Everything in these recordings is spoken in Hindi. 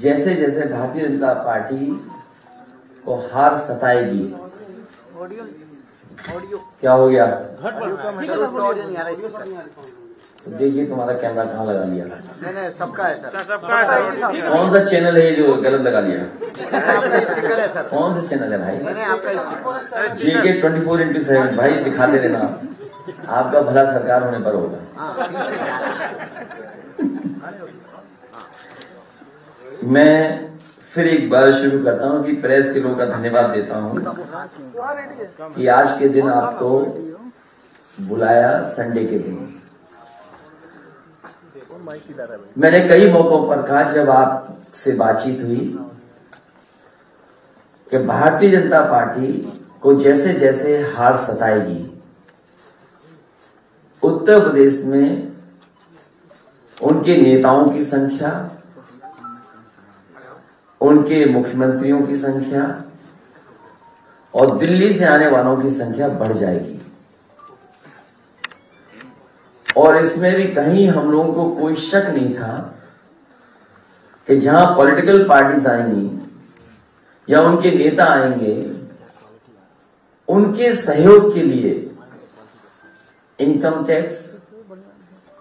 जैसे जैसे भारतीय जनता पार्टी को हार सताएगी। क्या हो गया? तो देखिए तुम्हारा कैमरा कहाँ लगा लिया। नहीं सबका है सर, सबका है। कौन सा चैनल है जो गलत लगा लिया? सर कौन सा चैनल है भाई? आपका JK 24x7 भाई दिखाते रहना, आपका भला सरकार होने पर होगा। मैं फिर एक बार शुरू करता हूं कि प्रेस के लोगों का धन्यवाद देता हूं कि आज के दिन आपको बुलाया, संडे के दिन। मैंने कई मौकों पर कहा जब आपसे बातचीत हुई कि भारतीय जनता पार्टी को जैसे जैसे हार सताएगी, उत्तर प्रदेश में उनके नेताओं की संख्या, उनके मुख्यमंत्रियों की संख्या और दिल्ली से आने वालों की संख्या बढ़ जाएगी। और इसमें भी कहीं हम लोगों को कोई शक नहीं था कि जहां पॉलिटिकल पार्टीज आएंगी या उनके नेता आएंगे, उनके सहयोग के लिए इनकम टैक्स,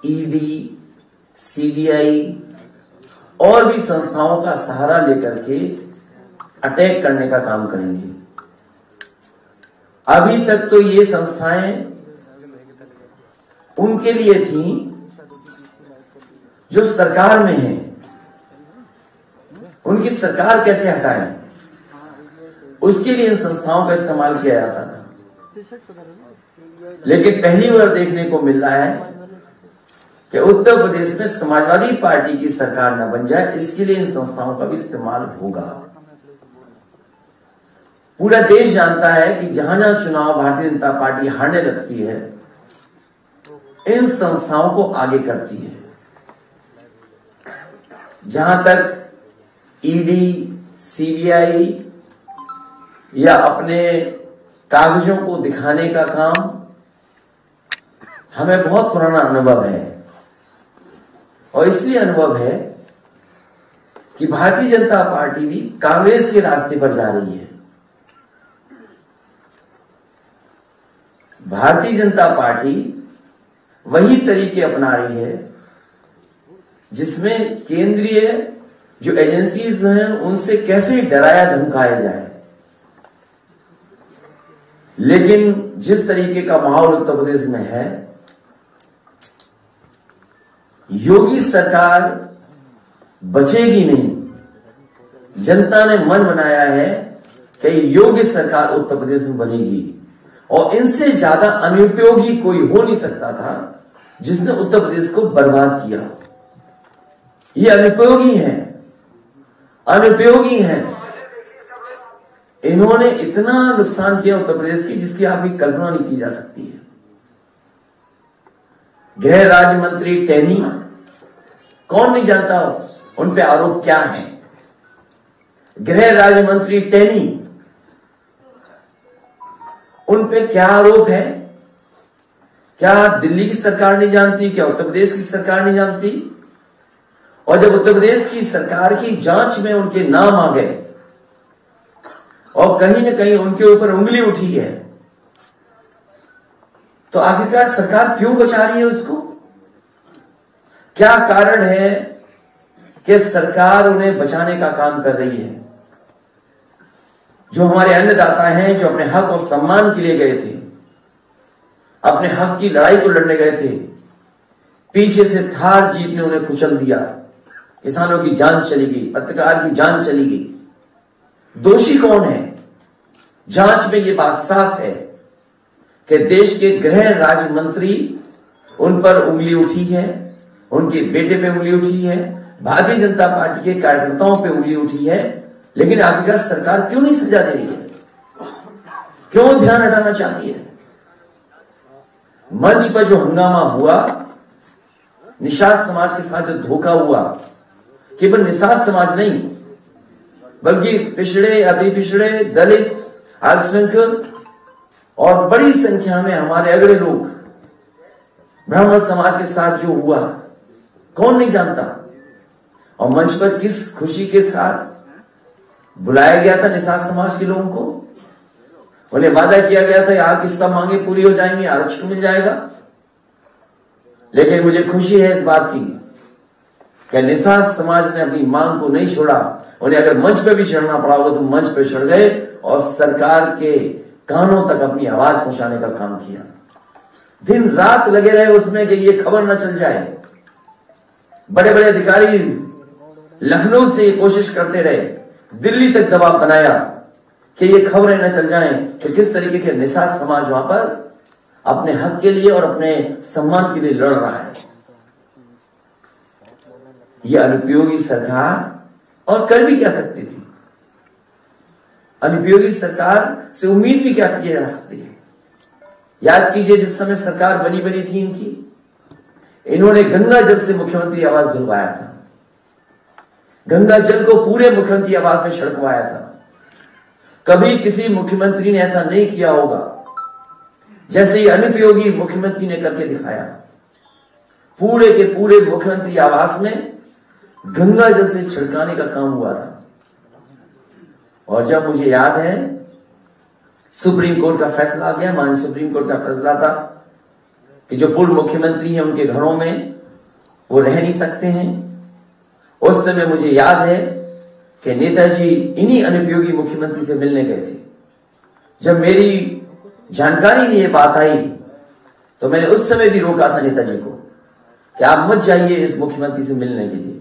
ED, CBI और भी संस्थाओं का सहारा लेकर के अटैक करने का काम करेंगे। अभी तक तो ये संस्थाएं उनके लिए थी जो सरकार में हैं, उनकी सरकार कैसे हटाएं, उसके लिए इन संस्थाओं का इस्तेमाल किया जाता था। लेकिन पहली बार देखने को मिल रहा है कि उत्तर प्रदेश में समाजवादी पार्टी की सरकार न बन जाए, इसके लिए इन संस्थाओं का भी इस्तेमाल होगा। पूरा देश जानता है कि जहां जहां चुनाव भारतीय जनता पार्टी हारने लगती है, इन संस्थाओं को आगे करती है। जहां तक ED, CBI या अपने कागजों को दिखाने का काम, हमें बहुत पुराना अनुभव है और इसलिए अनुभव है कि भारतीय जनता पार्टी भी कांग्रेस के रास्ते पर जा रही है। भारतीय जनता पार्टी वही तरीके अपना रही है जिसमें केंद्रीय जो एजेंसीज हैं उनसे कैसे डराया धमकाया जाए। लेकिन जिस तरीके का माहौल उत्तर प्रदेश में है, योगी सरकार बचेगी नहीं। जनता ने मन बनाया है कि योगी सरकार उत्तर प्रदेश में बनेगी और इनसे ज्यादा अनुपयोगी कोई हो नहीं सकता था जिसने उत्तर प्रदेश को बर्बाद किया। ये अनुपयोगी हैं, अनुपयोगी हैं। इन्होंने इतना नुकसान किया उत्तर प्रदेश की जिसकी आपकी कल्पना नहीं की जा सकती है। गृह राज्य मंत्री टेनी, कौन नहीं जानता उन पे आरोप क्या है। गृह राज्य मंत्री टेनी, उन पे क्या आरोप है? क्या दिल्ली की सरकार नहीं जानती? क्या उत्तर प्रदेश की सरकार नहीं जानती? और जब उत्तर प्रदेश की सरकार की जांच में उनके नाम आ गए और कहीं ना कहीं उनके ऊपर उंगली उठी है, तो आखिरकार सरकार क्यों बचा रही है उसको? क्या कारण है कि सरकार उन्हें बचाने का काम कर रही है? जो हमारे अन्नदाता हैं, जो अपने हक और सम्मान के लिए गए थे, अपने हक की लड़ाई को लड़ने गए थे, पीछे से थार जीप ने उन्हें कुचल दिया। किसानों की जान चली गई, पत्रकार की जान चली गई। दोषी कौन है? जांच में यह बात साफ है कि देश के गृह राज्य मंत्री, उन पर उंगली उठी है, उनके बेटे पे उंगली उठी है, भारतीय जनता पार्टी के कार्यकर्ताओं पे उंगली उठी है। लेकिन आखिरकार सरकार क्यों नहीं सजा दे रही है? क्यों ध्यान हटाना चाहती है? मंच पर जो हंगामा हुआ, निषाद समाज के साथ जो धोखा हुआ, केवल निषाद समाज नहीं बल्कि पिछड़े, अति पिछड़े, दलित, अल्पसंख्यक और बड़ी संख्या में हमारे अगड़े लोग, ब्राह्मण समाज के साथ जो हुआ, कौन नहीं जानता। और मंच पर किस खुशी के साथ बुलाया गया था निषाद समाज के लोगों को। उन्हें वादा किया गया था आपकी सब मांगे पूरी हो जाएंगी, आरक्षण मिल जाएगा। लेकिन मुझे खुशी है इस बात की कि निषाद समाज ने अपनी मांग को नहीं छोड़ा। उन्हें अगर मंच पे भी चढ़ना पड़ा होगा तो मंच पे चढ़ गए और सरकार के कानों तक अपनी आवाज पहुंचाने का काम किया। दिन रात लगे रहे उसमें कि ये खबर न चल जाए। बड़े बड़े अधिकारी लखनऊ से ये कोशिश करते रहे, दिल्ली तक दबाव बनाया कि ये खबरें न चल जाएं कि किस तरीके के निषाद समाज वहां पर अपने हक के लिए और अपने सम्मान के लिए लड़ रहा है। ये अनुपयोगी सरकार और कर भी क्या सकती थी। अनुपयोगी सरकार से उम्मीद भी क्या की जा सकती है। याद कीजिए जिस समय सरकार बनी थी इनकी, इन्होंने गंगा जल से मुख्यमंत्री आवास दिलवाया था। गंगा जल को पूरे मुख्यमंत्री आवास में छिड़कवाया था। कभी किसी मुख्यमंत्री ने ऐसा नहीं किया होगा जैसे ये अनुपयोगी मुख्यमंत्री ने करके दिखाया। पूरे के पूरे मुख्यमंत्री आवास में गंगा जल से छिड़काने का काम हुआ था। और जब मुझे याद है सुप्रीम कोर्ट का फैसला आ गया, माननीय सुप्रीम कोर्ट का फैसला था कि जो पूर्व मुख्यमंत्री हैं उनके घरों में वो रह नहीं सकते हैं। उस समय मुझे याद है कि नेताजी इन्हीं अनुपयोगी मुख्यमंत्री से मिलने गए थे। जब मेरी जानकारी में ये बात आई तो मैंने उस समय भी रोका था नेताजी को कि आप मत जाइए इस मुख्यमंत्री से मिलने के लिए।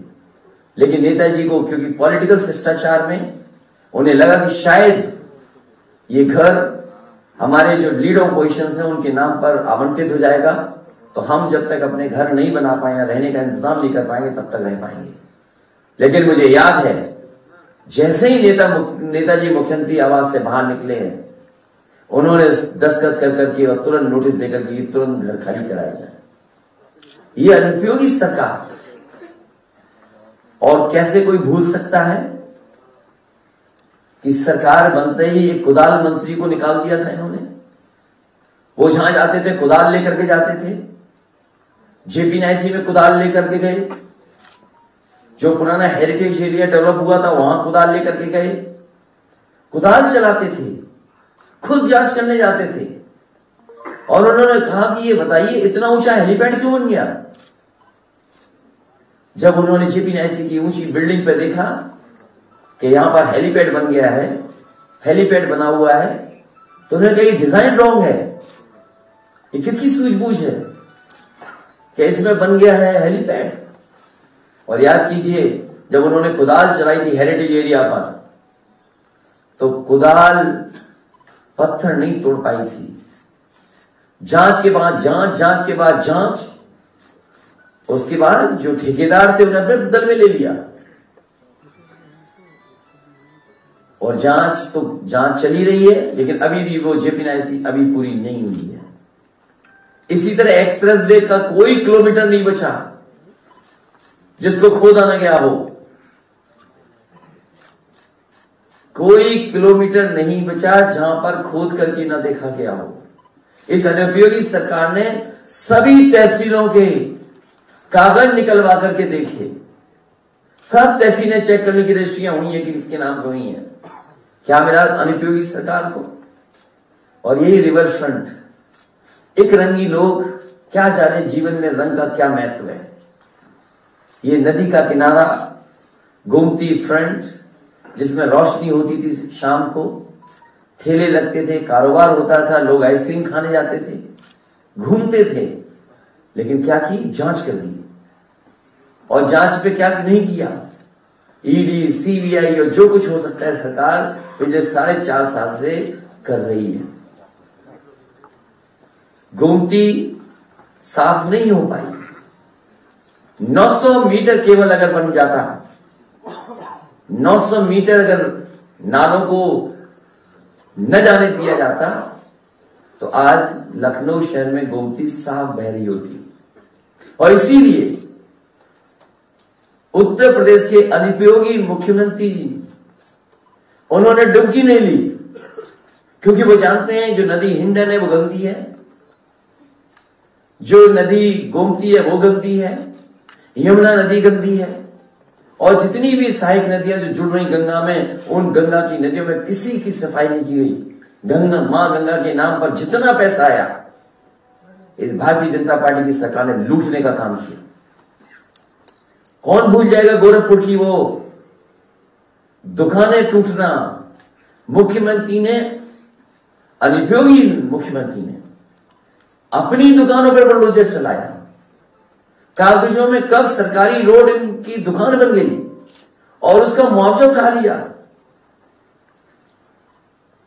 लेकिन नेताजी को क्योंकि पॉलिटिकल शिष्टाचार में उन्हें लगा कि शायद ये घर हमारे जो लीडर पोजिशन है उनके नाम पर आवंटित हो जाएगा, तो हम जब तक अपने घर नहीं बना पाएंगे, रहने का इंतजाम नहीं कर पाएंगे, तब तक रह पाएंगे। लेकिन मुझे याद है जैसे ही नेताजी मुख्यमंत्री आवास से बाहर निकले हैं, उन्होंने दस्तखत कर करके और तुरंत नोटिस देकर के तुरंत घर खाली कराया जाए। ये अनुपयोगी सरकार। और कैसे कोई भूल सकता है कि सरकार बनते ही एक कुदाल मंत्री को निकाल दिया था इन्होंने। वो जहां जाते थे कुदाल लेकर के जाते थे। जेपी नायसी में कुदाल लेकर के गए, जो पुराना हेरिटेज एरिया डेवलप हुआ था वहां कुदाल लेकर के गए, कुदाल चलाते थे, खुद जांच करने जाते थे। और उन्होंने कहा कि ये बताइए इतना ऊंचा हेलीपैड क्यों बन गया। जब उन्होंने जेपी नायसी की ऊंची बिल्डिंग पर देखा कि यहां पर हेलीपैड बन गया है, हेलीपैड बना हुआ है, तो उन्होंने कहा ये डिजाइन रॉन्ग है, ये किसकी सूझबूझ है कि इसमें बन गया है हेलीपैड। और याद कीजिए जब उन्होंने कुदाल चलाई थी हेरिटेज एरिया पर, तो कुदाल पत्थर नहीं तोड़ पाई थी। जांच के बाद जांच, जांच के बाद जांच, उसके बाद जो ठेकेदार थे उन्हें फिर दल में ले लिया। और जांच चली रही है, लेकिन अभी भी वो जेपी नायसी अभी पूरी नहीं हुई है। इसी तरह एक्सप्रेस वे का कोई किलोमीटर नहीं बचा जिसको खोदा ना गया हो। कोई किलोमीटर नहीं बचा जहां पर खोद करके ना देखा गया हो। इस अनुपयोगी सरकार ने सभी तहसीलों के कागज निकलवा करके देखे, सब तहसीलें चेक करने की रजिस्ट्रियां हुई है कि किसके नाम पे हुई है। क्या मिला अनुपयोगी सरकार को? और यही रिवर फ्रंट, एक रंगी लोग क्या जाने जीवन में रंग का क्या महत्व है। ये नदी का किनारा, गोमती फ्रंट, जिसमें रोशनी होती थी शाम को, ठेले लगते थे, कारोबार होता था, लोग आइसक्रीम खाने जाते थे, घूमते थे। लेकिन क्या की? जांच कर दी। और जांच पे क्या नहीं किया? ईडी, सीबीआई और जो कुछ हो सकता है सरकार पिछले 4.5 साल से कर रही है। गोमती साफ नहीं हो पाई। 900 मीटर केवल अगर बन जाता, 900 मीटर अगर नालों को न जाने दिया जाता, तो आज लखनऊ शहर में गोमती साफ बह रही होती। और इसीलिए उत्तर प्रदेश के अनुपयोगी मुख्यमंत्री जी, उन्होंने डुबकी नहीं ली, क्योंकि वो जानते हैं जो नदी हिंडन है वो गंदी है, जो नदी गोमती है वो गंदी है, यमुना नदी गंदी है। और जितनी भी सहायक नदियां जो जुड़ रही गंगा में, उन गंगा की नदियों में किसी की सफाई नहीं की गई। गंगा, मां गंगा के नाम पर जितना पैसा आया इस भारतीय जनता पार्टी की सरकार ने लूटने का काम किया। कौन भूल जाएगा गोरखपुर की वो दुकानें टूटना। मुख्यमंत्री ने, अनुपयोगी मुख्यमंत्री ने अपनी दुकानों पर बुलडोजर चलाया। कागजों में कब सरकारी रोड इनकी दुकान बन गई और उसका मुआवजा उठा लिया।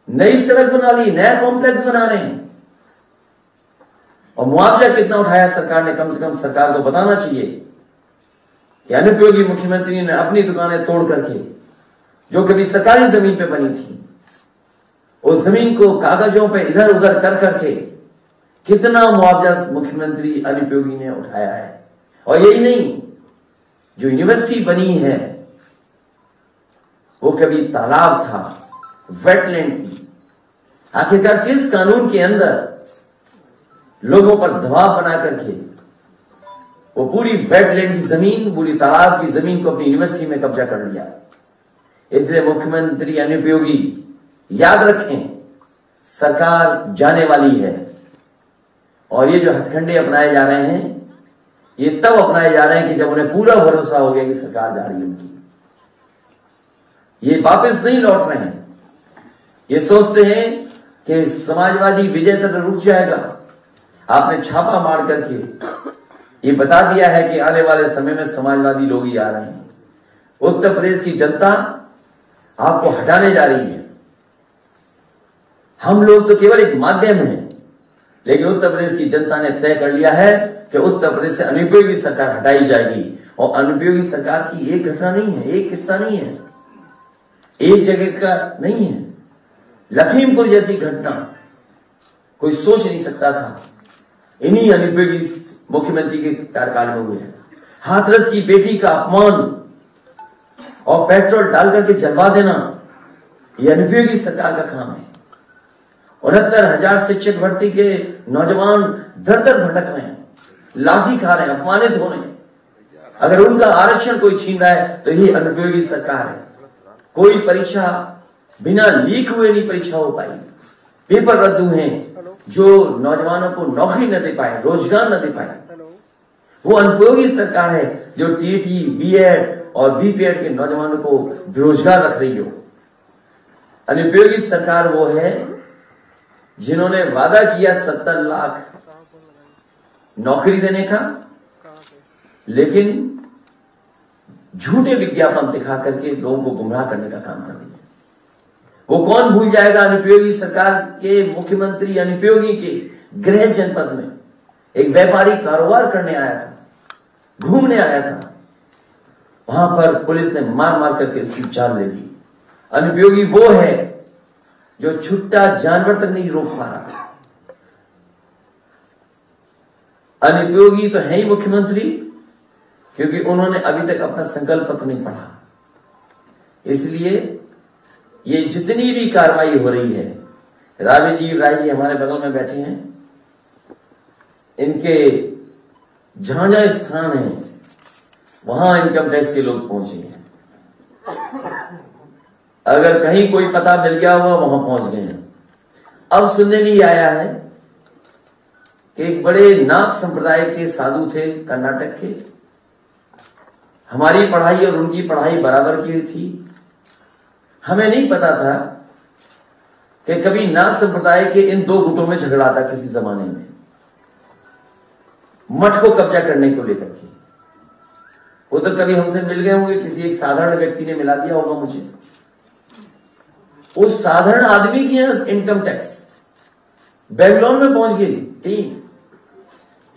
नई सड़क बना ली, नया कॉम्प्लेक्स बना रहे हैं और मुआवजा कितना उठाया सरकार ने, कम से कम सरकार को बताना चाहिए कि अनुपयोगी मुख्यमंत्री ने अपनी दुकानें तोड़ करके, जो कभी सरकारी जमीन पे बनी थी, उस जमीन को कागजों पे इधर उधर कर करके कितना मुआवजा मुख्यमंत्री अनुपयोगी ने उठाया है। और यही नहीं, जो यूनिवर्सिटी बनी है वो कभी तालाब था, वेटलैंड थी। आखिरकार किस कानून के अंदर लोगों पर दबाव बना करके वो पूरी वेटलैंड की जमीन, पूरी तालाब की जमीन को अपनी यूनिवर्सिटी में कब्जा कर लिया। इसलिए मुख्यमंत्री अनुपयोगी याद रखें, सरकार जाने वाली है और ये जो हथकंडे अपनाए जा रहे हैं ये तब अपनाए जा रहे हैं कि जब उन्हें पूरा भरोसा हो गया कि सरकार जा रही है उनकी। ये वापस नहीं लौट रहे हैं। ये सोचते हैं कि समाजवादी विजय तक रुक जाएगा। आपने छापा मार करके ये बता दिया है कि आने वाले समय में समाजवादी लोग ही आ रहे हैं। उत्तर प्रदेश की जनता आपको हटाने जा रही है। हम लोग तो केवल एक माध्यम है, लेकिन उत्तर प्रदेश की जनता ने तय कर लिया है कि उत्तर प्रदेश से अनुपयोगी सरकार हटाई जाएगी। और अनुपयोगी सरकार की एक घटना नहीं है, एक किस्सा नहीं है, एक जगह का नहीं है। लखीमपुर जैसी घटना कोई सोच नहीं सकता था, इन्हीं अनुपयोगी मुख्यमंत्री के कार्यकाल में हुए हैं। हाथरस की बेटी का अपमान और पेट्रोल डाल करके जलवा देना, यह अनुपयोगी सरकार का काम है। 69,000 शिक्षक भर्ती के नौजवान दर दर भटक रहे हैं, लाठी खा रहे हैं, अपमानित हो रहे हैं। अगर उनका आरक्षण कोई छीन रहा है तो ये अनुपयोगी सरकार है। कोई परीक्षा बिना लीक हुए नहीं परीक्षा हो पाई, पेपर रद्द हुए, जो नौजवानों को नौकरी न दे पाए, रोजगार न दे पाए, वो अनुपयोगी सरकार है जो टीटी, बीएड और बीपीएड के नौजवानों को बेरोजगार रख रही हो। अनुपयोगी सरकार वो है जिन्होंने वादा किया 70 लाख नौकरी देने का, लेकिन झूठे विज्ञापन दिखा करके लोगों को गुमराह करने का काम कर दिया। वो कौन भूल जाएगा अनुपयोगी सरकार के मुख्यमंत्री अनुपयोगी के गृह जनपद में एक व्यापारी कारोबार करने आया था, घूमने आया था, वहां पर पुलिस ने मार मार करके उसकी जान ले ली। अनुपयोगी वो है जो छुट्टा जानवर तक नहीं रोक पा रहा। अनुपयोगी तो है ही मुख्यमंत्री, क्योंकि उन्होंने अभी तक अपना संकल्प पत्र नहीं पढ़ा। इसलिए ये जितनी भी कार्रवाई हो रही है, राजीव राय जी हमारे बगल में बैठे हैं, इनके जहां जहां स्थान है वहां इनकम टैक्स के लोग पहुंचे हैं। अगर कहीं कोई पता मिल गया हुआ वहां पहुंच गए हैं। अब सुनने में ही आया है कि एक बड़े नाथ संप्रदाय के साधु थे कर्नाटक के, हमारी पढ़ाई और उनकी पढ़ाई बराबर की थी। हमें नहीं पता था कि कभी नाथ संप्रदाय के इन दो गुटों में झगड़ा था किसी जमाने में, मठ को कब्जा करने को लेकर के। वो तो कभी हमसे मिल गए होंगे, किसी एक साधारण व्यक्ति ने मिला दिया होगा मुझे। उस साधारण आदमी की इनकम टैक्स बेंगलोर में पहुंच गई टीम।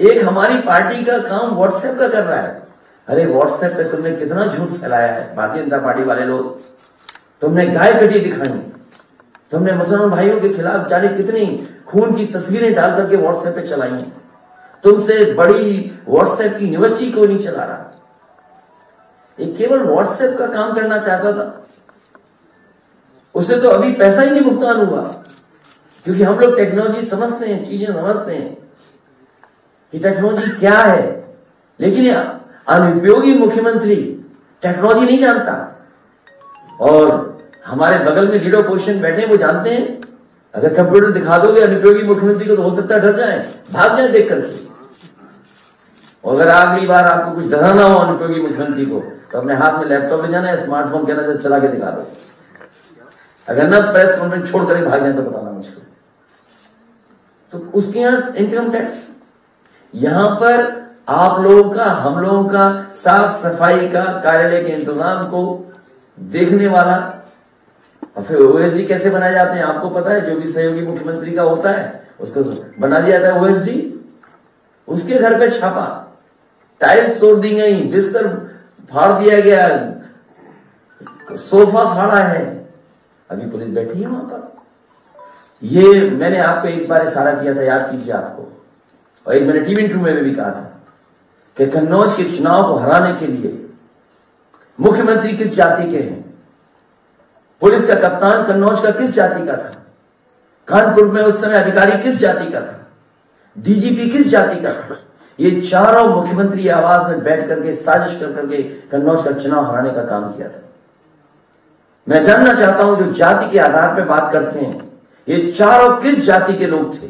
एक हमारी पार्टी का काम व्हाट्सएप का कर रहा है। अरे व्हाट्सएप पे तुमने कितना झूठ फैलाया है भारतीय जनता पार्टी वाले लोग। तुमने गाय कटी दिखाई, तुमने मुसलमान भाइयों के खिलाफ जाने कितनी खून की तस्वीरें डाल करके व्हाट्सएप पे चलाई हैं। तुमसे बड़ी व्हाट्सएप की यूनिवर्सिटी कोई नहीं चला रहा। ये केवल व्हाट्सएप का काम करना चाहता था, उसे तो अभी पैसा ही नहीं भुगतान हुआ, क्योंकि हम लोग टेक्नोलॉजी समझते हैं, चीजें समझते हैं कि टेक्नोलॉजी क्या है। लेकिन अनुपयोगी मुख्यमंत्री टेक्नोलॉजी नहीं जानता। और हमारे बगल में लीडर पोजिशन बैठे हैं, वो जानते हैं अगर कंप्यूटर दिखा दोगे अनुपयोगी मुख्यमंत्री को तो हो सकता है डर जाए, भाग जाए देख करके। और अगर अगली बार आपको कुछ डराना हो अनुपयोगी मुख्यमंत्री को तो अपने हाथ में लैपटॉप ले जाना है, स्मार्टफोन के अंदर चला के दिखा दो। अगर ना प्रेस कॉन्फ्रेंस छोड़ कर भाग जाए तो बताना मुझको। तो उसके यहां इनकम टैक्स, यहां पर आप लोगों का, हम लोगों का साफ सफाई का, कार्यालय के इंतजाम को देखने वाला। और फिर ओएसडी कैसे बनाए जाते हैं आपको पता है, जो भी सहयोगी मुख्यमंत्री का होता है उसको बना दिया जाता है ओएसडी। उसके घर पे छापा, टाइल्स तोड़ दी गई, बिस्तर फाड़ दिया गया, सोफा फाड़ा है, अभी पुलिस बैठी है वहां पर। ये मैंने आपको एक बार इशारा किया था, याद कीजिए आपको, और एक मैंने टीवी इंटरव्यू में भी कहा था कि कन्नौज के चुनाव को हराने के लिए मुख्यमंत्री किस जाति के हैं, पुलिस का कप्तान कन्नौज का किस जाति का था, कानपुर में उस समय अधिकारी किस जाति का था, डीजीपी किस जाति का था। ये चारों मुख्यमंत्री आवास में बैठ करके साजिश कर करके कन्नौज का चुनाव हराने का काम किया था। मैं जानना चाहता हूं जो जाति के आधार पर बात करते हैं, ये चारों किस जाति के लोग थे,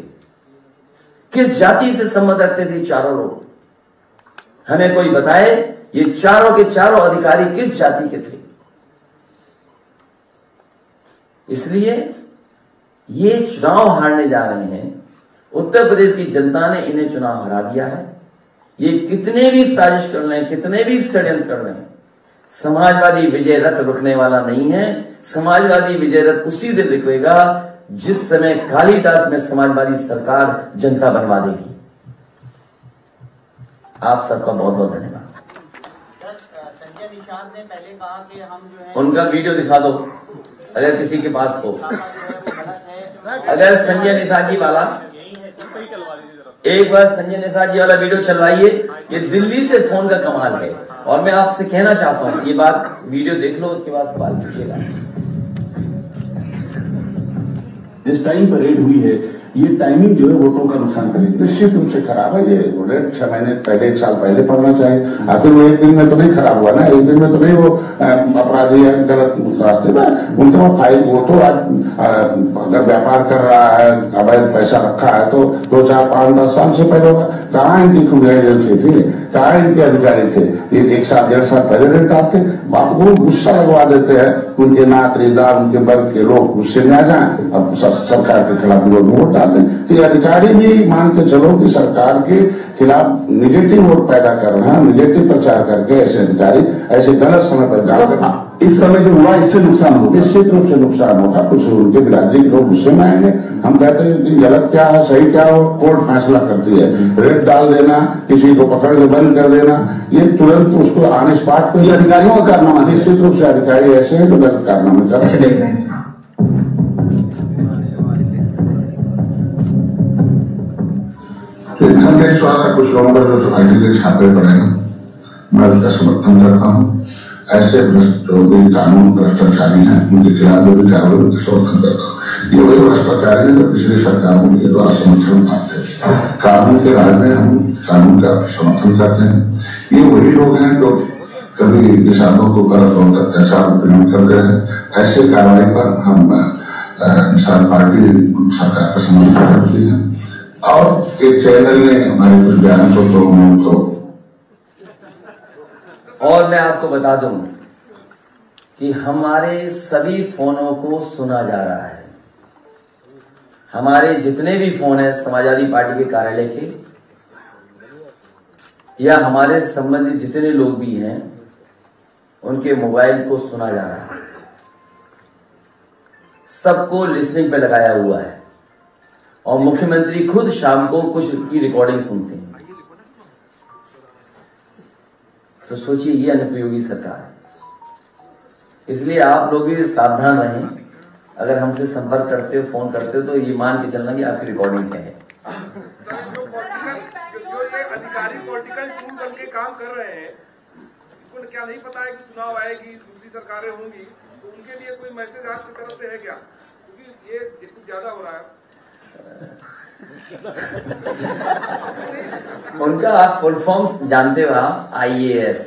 किस जाति से संबंध रखते थे चारों लोग, हमें कोई बताए। ये चारों के चारों अधिकारी किस जाति के थे। इसलिए ये चुनाव हारने जा रहे हैं, उत्तर प्रदेश की जनता ने इन्हें चुनाव हरा दिया है। ये कितने भी साजिश कर लें, कितने भी षड्यंत्र कर लें, समाजवादी विजय रथ रुकने वाला नहीं है। समाजवादी विजय रथ उसी दिन रुकेगा जिस समय कालिदास में समाजवादी सरकार जनता बनवा देगी। आप सबका बहुत बहुत धन्यवाद। संजय निषाद ने पहले कहा कि हम जो है, उनका वीडियो दिखा दो अगर किसी के पास हो। अगर संजय निषाद जी वाला, एक बार संजय निषाद जी वाला वीडियो चलवाइए। ये दिल्ली से फोन का कमाल है। और मैं आपसे कहना चाहता हूं, ये बात वीडियो देख लो, उसके बाद सवाल पूछिएगा। जिस टाइम पर रेड हुई है, ये टाइमिंग जो है वोटों का नुकसान करेगी, निश्चित रूप से खराब है। ये रेड 6 महीने पहले, 1 साल पहले पड़ना चाहिए। आखिर वो एक दिन में तो नहीं खराब हुआ ना, एक दिन में तो नहीं वो अपराधी है गलत रास्ते में उनके वहां फाइल। वो तो आज अगर व्यापार कर रहा है, अवैध पैसा रखा है तो 2, 4, 5, 10 साल से पहले होगा। कहाँ इनकी खुद एजेंसी थी, कहाँ इनके अधिकारी थे। ये 1 साल 1.5 साल पहले रेड डालते, आपको गुस्सा लगवा देते हैं। उनके नातरीदार, उनके वर्ग के लोग गुस्से में आ जाए, अब सरकार के खिलाफ विरोध में वोट डालते हैं। तो ये अधिकारी भी मान के चलो कि सरकार के खिलाफ निगेटिव वोट पैदा कर रहे हैं, निगेटिव प्रचार करके ऐसे अधिकारी ऐसे गलत समय पर डाल इस समय जो हुआ इससे नुकसान होगा, निश्चित रूप से नुकसान होगा। कुछ उनके बिरादरी के लोग गुस्से में आएंगे। हम कहते हैं कि गलत क्या है, सही क्या हो, कोर्ट फैसला करती है। रेड डाल देना, किसी को पकड़ के बंद कर देना, ये तुरंत उसको ऑन स्पॉट को अधिकारियों का कारनामा। निश्चित रूप से अधिकारी ऐसे हैं जो गलत कारनामे कर रहे हैं। इनकम टैक्स वाला कुछ लोगों पर जो सोसाइटी के छापे पड़े हैं, मैं उसका समर्थन करता हूँ। ऐसे जो भी कानून भ्रष्टाचारी हैं उनके खिलाफ जो भी कार्रवाई उनका समर्थन करता हूँ। ये वही भ्रष्टाचारी है जो पिछली सरकारों के द्वारा समर्थन पाते हैं। कानून के राज में हम कानून का समर्थन करते हैं। ये वही लोग हैं जो कभी किसानों को गलत बहुत अत्याचार उपयोग करते हैं। ऐसे कार्रवाई पर हम निषाद पार्टी सरकार का समर्थन करती है। और एक चैनल ने हमारे कुछ बयान तो और मैं आपको बता दूं कि हमारे सभी फोनों को सुना जा रहा है। हमारे जितने भी फोन हैं समाजवादी पार्टी के कार्यालय के या हमारे संबंधित जितने लोग भी हैं, उनके मोबाइल को सुना जा रहा है। सबको लिसनिंग पे लगाया हुआ है और मुख्यमंत्री खुद शाम को कुछ की रिकॉर्डिंग सुनते हैं। तो सोचिए, ये अनुपयोगी सरकार है। इसलिए आप लोग भी सावधान रहें। अगर हमसे संपर्क करते हो, फोन करते हो, तो ये मान के चलना कि आपकी रिकॉर्डिंग क्या है। जो ये अधिकारी पॉलिटिकल टूल बन के काम कर रहे हैं, उनको क्या नहीं पता है कि चुनाव आएगी, दूसरी सरकारें होंगी, तो उनके लिए कोई मैसेज आपकी तरफ से है क्या? क्योंकि ये कुछ ज्यादा हो रहा है। उनका आप फुल फॉर्म जानते हो, आप IAS,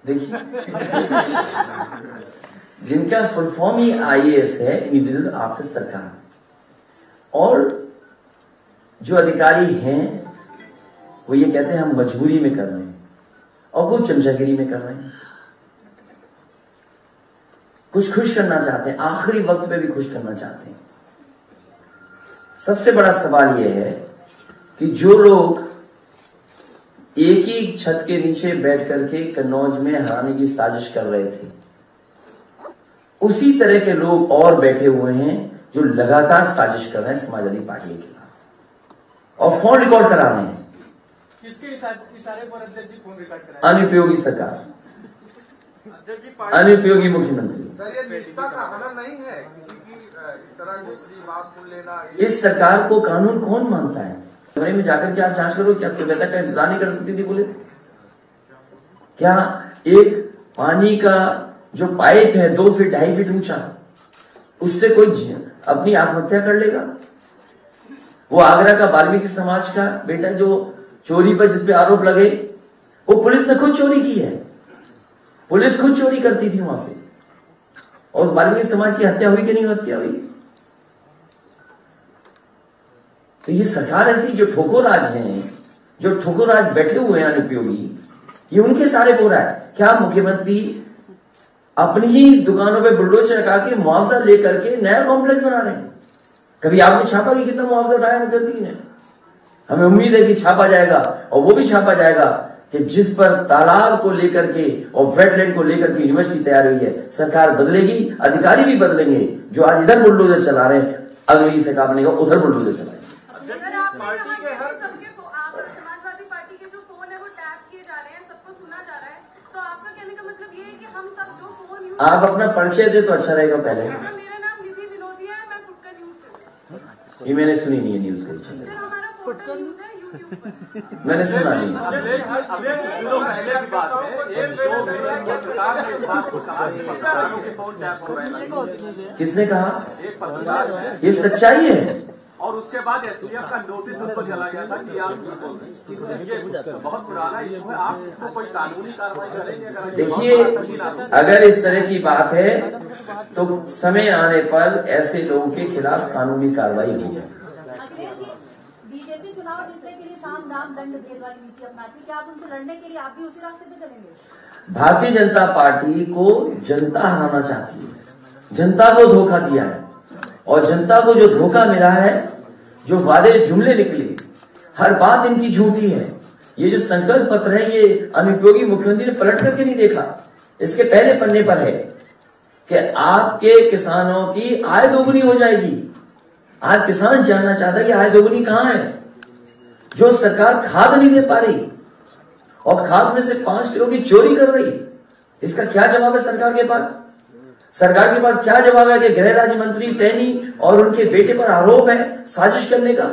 देखिए जिनका फुल फॉर्म ही IAS है, इंडिविजुअल आफ्टर सरकार, और जो अधिकारी हैं वो ये कहते हैं हम मजबूरी में कर रहे हैं, और कुछ चमचागिरी में कर रहे हैं, कुछ खुश करना चाहते हैं, आखिरी वक्त पे भी खुश करना चाहते हैं। सबसे बड़ा सवाल यह है कि जो लोग एक ही छत के नीचे बैठ करके कन्नौज में हराने की साजिश कर रहे थे, उसी तरह के लोग और बैठे हुए हैं जो लगातार साजिश कर रहे हैं समाजवादी पार्टी के खिलाफ और फोन रिकॉर्ड करा रहे हैं। किसके इशारे पर अध्यक्ष जी फोन रिकॉर्ड करा? अनुपयोगी सरकार, अनुपयोगी मुख्यमंत्री। सर, ये निष्ठा का हनन नहीं है किसी की इस तरह दूसरी बात सुन लेना? इस सरकार को कानून कौन मानता है? कमरे में जाकर के आप जांच करो, क्या सुविधा का इंतजार नहीं कर सकती थी पुलिस? क्या एक पानी का जो पाइप है 2 फीट 2.5 फीट ऊंचा, उससे कोई अपनी आत्महत्या कर लेगा? वो आगरा का वाल्मीकि समाज का बेटा जो चोरी पर जिसपे आरोप लगे, वो पुलिस ने खुद चोरी की है, पुलिस खुद चोरी करती थी वहां से, और उस वाल्मीकि समाज की हत्या हुई कि नहीं हत्या हुई? तो ये सरकार ऐसी जो ठोकोराज हैं, जो ठोकोराज बैठे हुए हैं अनुपयोगी, ये उनके सारे हो रहा है। क्या मुख्यमंत्री अपनी ही दुकानों पे बुलडोजर लगा के मुआवजा लेकर के नया कॉम्प्लेक्स बना रहे हैं? कभी आपने छापा कि कितना मुआवजा उठाया मुख्यमंत्री ने? हमें उम्मीद है कि छापा जाएगा, और वो भी छापा जाएगा कि जिस पर तालाब को लेकर के और वेटलैंड को लेकर के यूनिवर्सिटी तैयार हुई है। सरकार बदलेगी, अधिकारी भी बदलेंगे। जो आज इधर बुलडोजर चला रहे हैं, अगली सरकार बनेगा उधर बुलडोजर चलाएंगे। समाजवादी पार्टी के जो फोन है वो टैप किए जा रहे हैं, सबको सुना जा रहा है, तो आपका कहने का मतलब ये है कि हम सब जो फोन यूज, आप अपना परिचय दे तो अच्छा रहेगा पहले। मेरा नाम निधि विनोदिया है, मैं खुद का न्यूज हूँ। ये मैंने सुनी नहीं है न्यूज को। हमारा पोर्टल न्यूज है यूट्यूब पर, मैंने सुना नहीं। किसने कहा? ये सच्चाई है। और उसके बाद एसटीएफ का नोटिस उनको चला गया था कि आप ये बहुत पुराना इशू है, आप इसको कोई कानूनी कार्रवाई करेंगे? देखिए, अगर इस तरह की बात है तो समय आने पर ऐसे लोगों के खिलाफ कानूनी कार्रवाई होगी। बीजेपी चुनाव जीतने के लिए साम दाम दंड भेद वाली नीति अपनाती है, क्या आप उनसे लड़ने के लिए आप भी उसी रास्ते पे चलेंगे? भारतीय जनता पार्टी को जनता हराना चाहती है, जनता को धोखा दिया है, और जनता को जो धोखा मिला है, जो वादे जुमले निकले, हर बात इनकी झूठी है। ये जो संकल्प पत्र है, ये अनुपयोगी मुख्यमंत्री ने पलट करके नहीं देखा। इसके पहले पन्ने पर है कि आपके किसानों की आय दोगुनी हो जाएगी। आज किसान जानना चाहता है कि आय दोगुनी कहां है? जो सरकार खाद नहीं दे पा रही और खाद में से 5 किलो की चोरी कर रही, इसका क्या जवाब है सरकार के पास? सरकार के पास क्या जवाब है कि गृह राज्य मंत्री टैनी और उनके बेटे पर आरोप है साजिश करने का?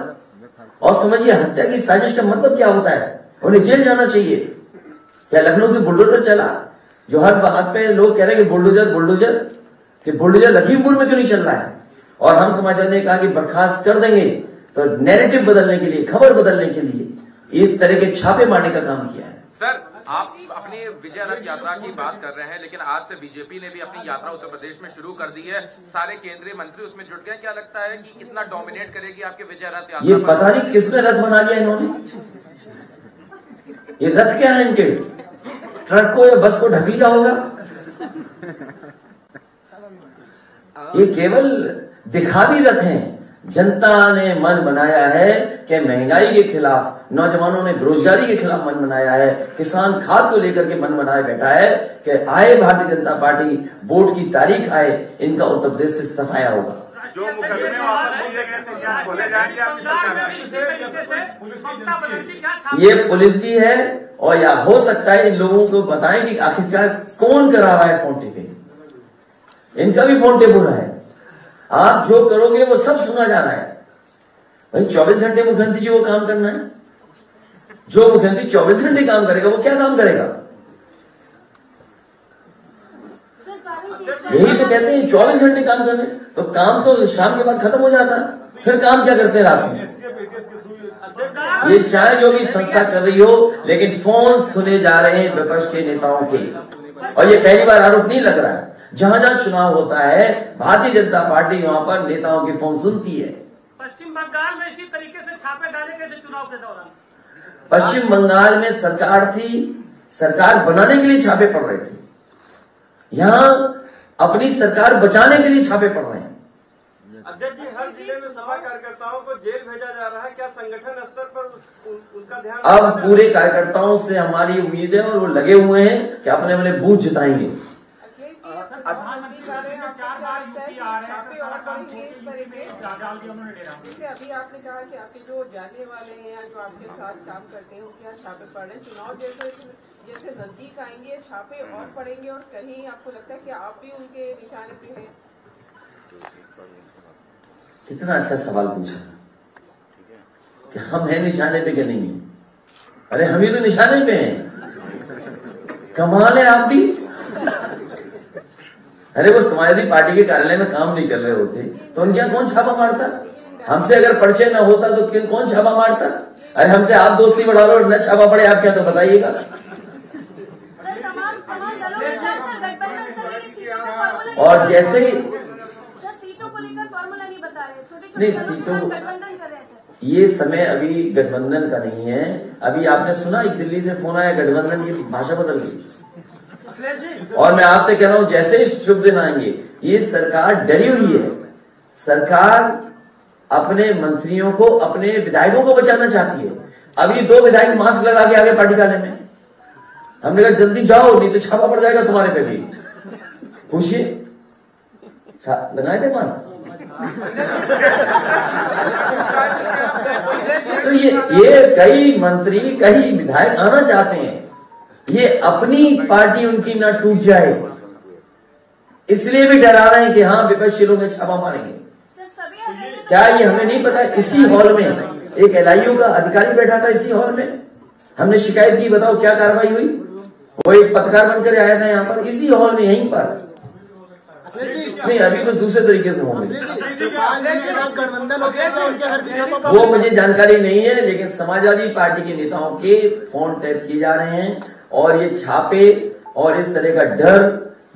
और समझिए, हत्या की साजिश का मतलब क्या होता है? उन्हें जेल जाना चाहिए। क्या लखनऊ से बुलडोजर चला? जो हर बात पे लोग कह रहे हैं कि बुलडोजर बुलडोजर, कि बुलडोजर लखीमपुर में क्यों नहीं चल रहा है? और हम समाजवादी ने कहा कि बर्खास्त कर देंगे, तो नैरेटिव बदलने के लिए, खबर बदलने के लिए इस तरह के छापे मारने का काम किया है। सर, आप अपनी विजय रथ यात्रा की बात कर रहे हैं, लेकिन आज से बीजेपी ने भी अपनी यात्रा उत्तर प्रदेश में शुरू कर दी है। सारे केंद्रीय मंत्री उसमें जुट गए। क्या लगता है कि कितना डोमिनेट करेगी आपके विजय रथ यात्रा? ये पता नहीं किसने रथ बना लिया इन्होंने। ये रथ क्या है इनके? ट्रक को या बस को ढकीला होगा? ये केवल दिखावी रथ हैं। जनता ने मन बनाया है कि महंगाई के खिलाफ, नौजवानों ने बेरोजगारी के खिलाफ मन बनाया है, किसान खाद को लेकर के मन बनाए बैठा है कि आए भारतीय जनता पार्टी, वोट की तारीख आए, इनका उत्तर प्रदेश से सफाया होगा। जो मुकदमे वापस लिए गए थे क्या बोले जाएंगे आपकी सरकार? ये पुलिस भी है, और या हो सकता है इन लोगों को बताएं कि आखिरकार कौन करा रहा है फोन टेपिंग। इनका भी फोन टेप हो रहा है। आप जो करोगे वो सब सुना जा रहा है। भाई 24 घंटे मुख्यमंत्री जी को काम करना है। जो मुख्यमंत्री 24 घंटे काम करेगा वो क्या काम करेगा? यही तो कहते हैं 24 घंटे काम करने, तो काम तो शाम के बाद खत्म हो जाता है, फिर काम क्या करते हैं रात में? ये चाहे जो भी संस्था कर रही हो, लेकिन फोन सुने जा रहे हैं विपक्ष के नेताओं के। और ये पहली बार आरोप नहीं लग रहा है। जहां जहां चुनाव होता है भारतीय जनता पार्टी वहां पर नेताओं की फोन सुनती है। पश्चिम बंगाल में इसी तरीके से छापे डाले गए थे चुनाव के दौरान। पश्चिम बंगाल में सरकार थी, सरकार बनाने के लिए छापे पड़ रहे थे। यहां अपनी सरकार बचाने के लिए छापे पड़ रहे हैं। अध्यक्ष जी, हर जिले में सपा कार्यकर्ताओं को जेल भेजा जा रहा है, क्या संगठन स्तर पर उनका ध्यान? अब पूरे कार्यकर्ताओं से हमारी उम्मीद है और वो लगे हुए हैं कि अपने अपने बूथ जिताएंगे। जैसे अभी आपने कहा कि आपके जो जाने वाले हैं या जो आपके साथ काम करते हैं वो क्या छापे पड़ रहे हैं, चुनाव जैसे नजदीक आएंगे छापे और पड़ेंगे और कहीं आपको लगता है कि आप भी उनके निशाने पे हैं? कितना अच्छा सवाल पूछा कि हम हैं निशाने पे क्या नहीं है। अरे हम ही तो निशाने पे हैं, कमाल है आप भी। अरे वो समाजवादी पार्टी के कार्यालय में काम नहीं कर रहे होते तो उनके यहाँ कौन छापा मारता? हमसे अगर परिचय न होता तो कौन छापा मारता? अरे हमसे आप दोस्ती बढ़ा लो न छापा पड़े आप क्या तो बताइएगा। और जैसे ही सीटों को लेकर फॉर्मूला नहीं बता रहे, नहीं सीटों गठबंधन कर रहे हैं। ये समय अभी गठबंधन का नहीं है। अभी आपने सुना दिल्ली से फोन आया गठबंधन की भाषा बदल गई। और मैं आपसे कह रहा हूं जैसे ही शुभ दिन आएंगे ये सरकार डरी हुई है। सरकार अपने मंत्रियों को अपने विधायकों को बचाना चाहती है। अभी 2 विधायक मास्क लगा के आगे पार्टी कार्यालय में। हमने कहा जल्दी जाओ नहीं तो छापा पड़ जाएगा तुम्हारे पे भी। पूछिए लगाए थे मास्क? तो ये कई मंत्री कई विधायक आना चाहते हैं। ये अपनी पार्टी उनकी ना टूट जाए इसलिए भी डरा रहे हैं कि हाँ विपक्षी लोग छापा मारेंगे। क्या ये हमें नहीं पता? इसी हॉल में एक LIU का अधिकारी बैठा था, इसी हॉल में हमने शिकायत की, बताओ क्या कार्रवाई हुई? वो एक पत्रकार बनकर आया था यहाँ पर, इसी हॉल में यहीं पर। नहीं अभी तो दूसरे तरीके से होंगे, वो मुझे जानकारी नहीं है, लेकिन समाजवादी पार्टी के नेताओं के फोन टैप किए जा रहे हैं और ये छापे और इस तरह का डर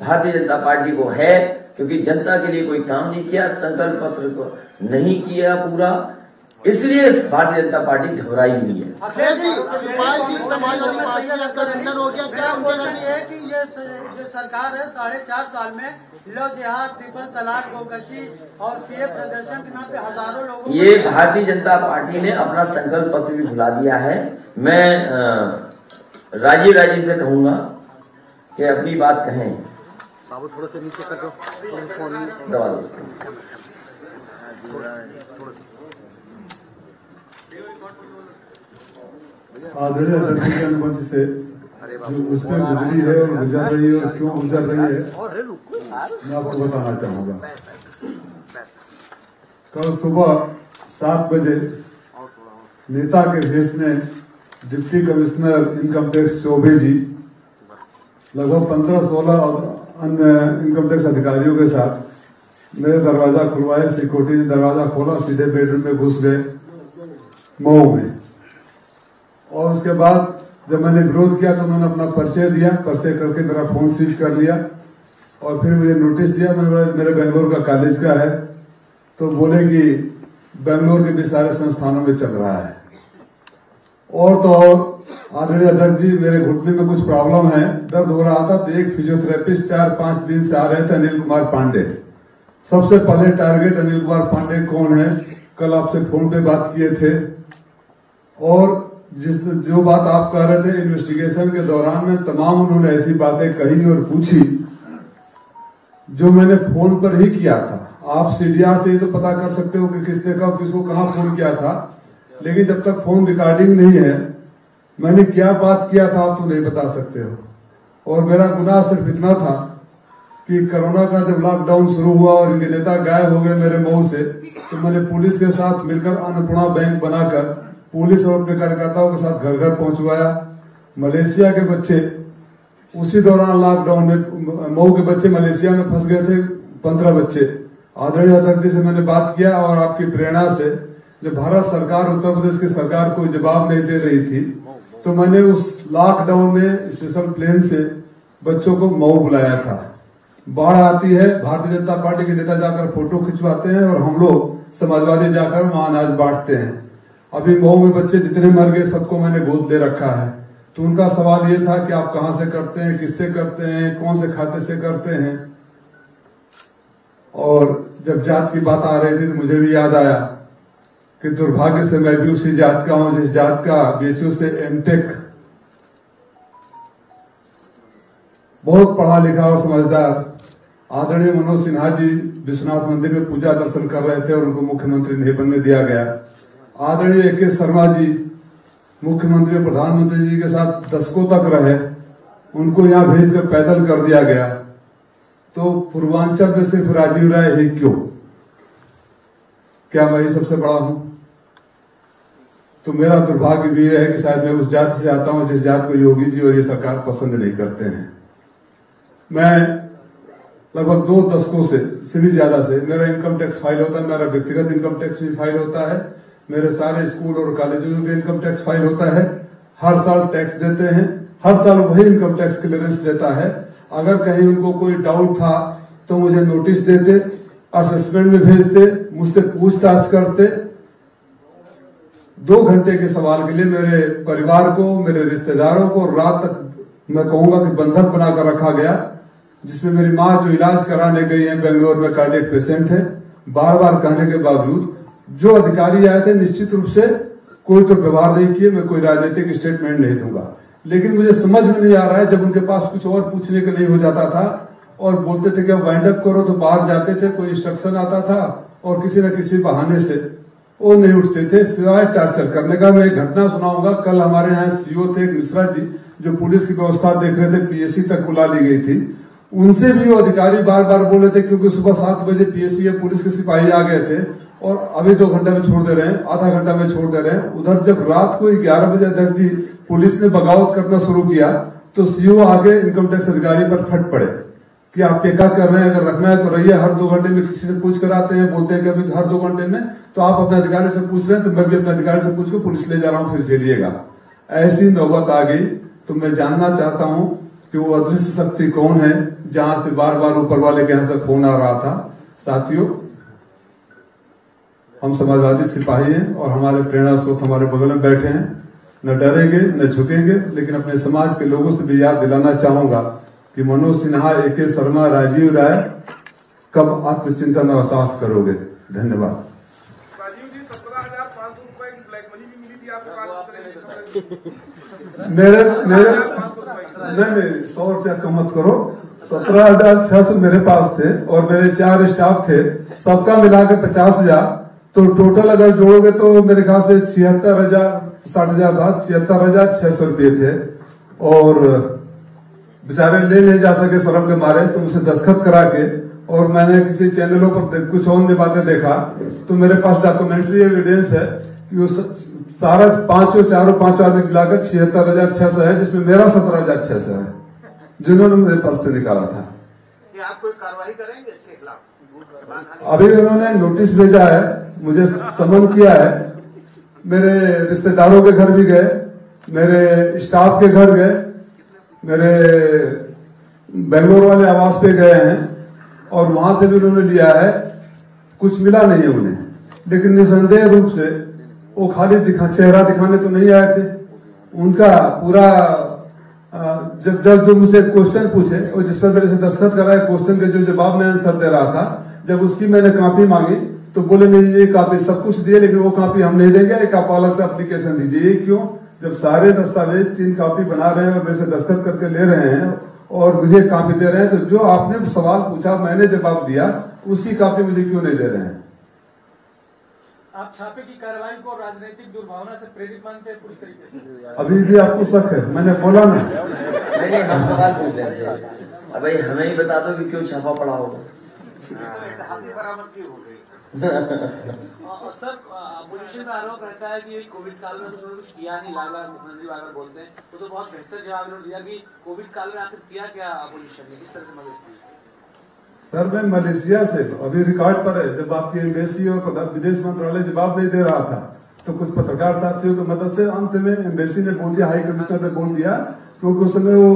भारतीय जनता पार्टी को है क्योंकि जनता के लिए कोई काम नहीं किया, संकल्प पत्र को नहीं किया पूरा, इसलिए भारतीय जनता पार्टी घबराई हुई है। कि ये जो सरकार है 4.5 साल में लव जिहाद, पीपल तलाक, गोकशी और सीए प्रदर्शन के नाम पे हजारों लोगों ये भारतीय जनता पार्टी ने अपना संकल्प पत्र भी भुला दिया है। मैं राजीव से कहूंगा कि अपनी बात कहें। बाबू थोड़ा सा नीचे कर दो, दबा दो। आदरणीय अध्यक्ष की अनुमति से जो उस पर गुजरी है और गुजर रही है और क्यों गुजर रही है मैं आपको बताना चाहूंगा। कल सुबह 7 बजे नेता के भेष में deputy commissioner income tax Chaubey ji लगभग 15-16 अन्य इनकम टैक्स अधिकारियों के साथ मेरे दरवाजा खुलवाए। सिक्योरिटी ने दरवाजा खोला, सीधे बेडरूम में घुस गए मऊ में। और उसके बाद जब मैंने विरोध किया तो उन्होंने अपना परिचय दिया, परिचय करके मेरा फोन सीज कर लिया और फिर मुझे नोटिस दिया। मेरे बेंगलोर का कॉलेज का है तो बोले कि बेंगलोर के भी सारे संस्थानों में चल रहा है। और तो और आदरणीय अध्यक्ष जी मेरे घुटने में कुछ प्रॉब्लम है, दर्द हो रहा था तो एक फिजियोथेरेपिस्ट 4-5 दिन से आ रहे थे, अनिल कुमार पांडे। सबसे पहले टारगेट अनिल कुमार पांडे कौन है, कल आपसे फोन पे बात किए थे और जो बात आप कह रहे थे इन्वेस्टिगेशन के दौरान में तमाम उन्होंने ऐसी बातें कही और पूछी जो मैंने फोन पर ही किया था। आप सीडीआर से ही तो पता कर सकते हो कि किसने कब किसको कहां फोन किया था, लेकिन जब तक फोन रिकॉर्डिंग नहीं है मैंने क्या बात किया था आप तो नहीं बता सकते हो। और मेरा गुनाह सिर्फ इतना था कि कोरोना का जब लॉकडाउन शुरू हुआ और इनके नेता गायब हो गए मेरे मुंह से, तो मैंने पुलिस के साथ मिलकर अन्नपूर्णा बैंक बनाकर पुलिस और अपने कार्यकर्ताओं के साथ घर घर पहुंचवाया। मलेशिया के बच्चे उसी दौरान लॉकडाउन में मऊ के बच्चे मलेशिया में फंस गए थे, 15 बच्चे। आदरणीय अध्यक्ष जी से मैंने बात किया और आपकी प्रेरणा से जब भारत सरकार उत्तर प्रदेश की सरकार कोई जवाब नहीं दे रही थी तो मैंने उस लॉकडाउन में स्पेशल प्लेन से बच्चों को मऊ बुलाया था। बाढ़ आती है, भारतीय जनता पार्टी के नेता जाकर फोटो खिंचवाते हैं और हम लोग समाजवादी जाकर वहां अनाज बांटते हैं। अभी मऊ में बच्चे जितने मर गए सबको मैंने गोद ले रखा है। तो उनका सवाल ये था कि आप कहां से करते हैं, किससे करते हैं, कौन से खाते से करते हैं। और जब जात की बात आ रही थी तो मुझे भी याद आया कि दुर्भाग्य से मैं भी उसी जात का हूं जिस जात का बीएचयू से एमटेक बहुत पढ़ा लिखा और समझदार आदरणीय मनोज सिन्हा जी विश्वनाथ मंदिर में पूजा दर्शन कर रहे थे और उनको मुख्यमंत्री नहीं बनने दिया गया। आदरणीय AK शर्मा जी मुख्यमंत्री और प्रधानमंत्री जी के साथ दशकों तक रहे, उनको यहां भेजकर पैदल कर दिया गया। तो पूर्वांचल में सिर्फ राजीव राय ही क्यों? क्या मैं ही सबसे बड़ा हूं? तो मेरा दुर्भाग्य भी है कि शायद मैं उस जाति से आता हूं जिस जात को योगी जी और ये सरकार पसंद नहीं करते हैं। मैं लगभग 2 दशकों से भी ज्यादा से मेरा इनकम टैक्स फाइल होता है, मेरा व्यक्तिगत इनकम टैक्स भी फाइल होता है, मेरे सारे स्कूल और कॉलेजों में भी इनकम टैक्स फाइल होता है। हर साल टैक्स देते हैं, हर साल वही इनकम टैक्स क्लियरेंस देता है। अगर कहीं उनको कोई डाउट था तो मुझे नोटिस देते, असेसमेंट में भेजते, मुझसे पूछताछ करते। 2 घंटे के सवाल के लिए मेरे परिवार को, मेरे रिश्तेदारों को रात तक मैं कहूंगा कि बंधक बनाकर रखा गया, जिसमें मेरी माँ जो इलाज कराने गई है बेंगलोर में, कार्डियक पेशेंट है, बार बार कहने के बावजूद जो अधिकारी आए थे निश्चित रूप से कोई तो व्यवहार नहीं किए। मैं कोई राजनीतिक स्टेटमेंट नहीं दूंगा, लेकिन मुझे समझ में नहीं आ रहा है जब उनके पास कुछ और पूछने के लिए हो जाता था और बोलते थे कि अब वाइंड अप करो, तो बाहर जाते थे, कोई इंस्ट्रक्शन आता था और किसी न किसी बहाने से वो नहीं उठते थे सिवाय टार्चर करने का। मैं एक घटना सुनाऊंगा। कल हमारे यहाँ CO थे मिश्रा जी, जो पुलिस की व्यवस्था देख रहे थे, PSC तक बुला ली गई थी। उनसे भी वो अधिकारी बार बार बोले थे, क्योंकि सुबह 7 बजे PSC या पुलिस के सिपाही आ गए थे और अभी 2 घंटा में छोड़ दे रहे हैं, आधा घंटा में छोड़ दे रहे हैं। उधर जब रात को 11 बजे अध्यक्ष जी पुलिस ने बगावत करना शुरू किया तो CO आगे इनकम टैक्स अधिकारी पर फट पड़े कि आप क्या कर रहे हैं, अगर रखना है तो रहिए, हर 2 घंटे में किसी से पूछ कर आते हैं, बोलते हैं कि अभी हर 2 घंटे में तो आप अपने अधिकारी से पूछ रहे हैं, तो मैं भी अपने अधिकारी से पूछ कर पुलिस ले जा रहा हूं, फिर झेलिएगा। ऐसी नौबत आ गई। तो मैं जानना चाहता हूं कि वो अदृश्य शक्ति कौन है जहां से बार बार ऊपर वाले के यहां से फोन आ रहा था। साथियों, हम समाजवादी सिपाही हैं और हमारे प्रेरणा स्रोत हमारे बगल में बैठे हैं। न डरेंगे न झुकेंगे, लेकिन अपने समाज के लोगों से भी याद दिलाना चाहूंगा कि मनोज सिन्हा, AK शर्मा, राजीव राय, कब आत्मचिंतन और साहस करोगे? धन्यवाद। राजीव जी, 17,500 रुपए की ब्लैक मनी भी मिली थी आपको? मेरे नहीं 100 रुपया कम मत करो। 17,600 मेरे पास थे और मेरे 4 स्टाफ थे, सबका मिलाकर 50,000। तो टोटल अगर जोड़ोगे तो मेरे ख्याल से 76,000 60,000 था, 76,600 रुपये थे। और बेचारे ले नहीं जा सके शर्म के मारे, तो मुझसे दस्तखत करा के, और मैंने किसी चैनलों पर कुछ और बातें देखा तो मेरे पास डॉक्यूमेंट्री एविडेंस है कि वो सारा पांचों आदमी मिलाकर 76,600 है, जिसमें मेरा 17,600 है, जिन्होंने मेरे पास से निकाला था। क्या आप कोई कार्रवाई करेंगे इसके खिलाफ? अभी उन्होंने नोटिस भेजा है, मुझे समन किया है, मेरे रिश्तेदारों के घर भी गए, मेरे स्टाफ के घर गए, मेरे बेंगलोर वाले आवास पे गए हैं और वहां से भी उन्होंने लिया है। कुछ मिला नहीं है उन्हें, लेकिन निसंदेह रूप से वो खाली चेहरा दिखाने तो नहीं आए थे। उनका पूरा जब जो मुझसे क्वेश्चन पूछे और जिस पर मेरे से दस्तखत कराए, क्वेश्चन के जो जवाब में आंसर दे रहा था, जब उसकी मैंने कॉपी मांगी तो बोले नहीं, ये कॉपी सब कुछ दिए लेकिन वो कॉपी हम नहीं देंगे, एक आप अलग से एप्लीकेशन दीजिए। क्यों? जब सारे दस्तावेज 3 कॉपी बना रहे हैं और मेरे से दस्तखत करके ले रहे हैं और मुझे कॉपी दे रहे हैं, तो जो आपने सवाल पूछा मैंने जवाब दिया, उसकी कॉपी मुझे क्यों नहीं दे रहे हैं? आप छापे की कार्रवाई को राजनीतिक दुर्भावना से प्रेरित मानते हैं पूरी तरीके से? अभी भी आपको शक है? मैंने बोला ना। नहीं, हम सवाल पूछ रहे थे। अब भाई हमें ही बता दो कि क्यों छापा पड़ा होगा। सर, अपोजिशन में आरोप रहता है कि कोविड काल में तो कुछ किया नहीं, बार मुख्यमंत्री बार बोलते हैं, तो बहुत बेहतर जवाब उन्होंने दिया कि कोविड काल में आखिर किया क्या अपोजिशन ने, किस तरह से मदद की? सर, मैं मलेशिया से अभी रिकॉर्ड पर है, जब आपकी एम्बेसी और विदेश मंत्रालय जवाब नहीं दे रहा था तो कुछ पत्रकार साथियों की मदद से अंत में एम्बेसी ने बोल दिया, हाई कमिश्नर ने बोल दिया, क्योंकि उस समय वो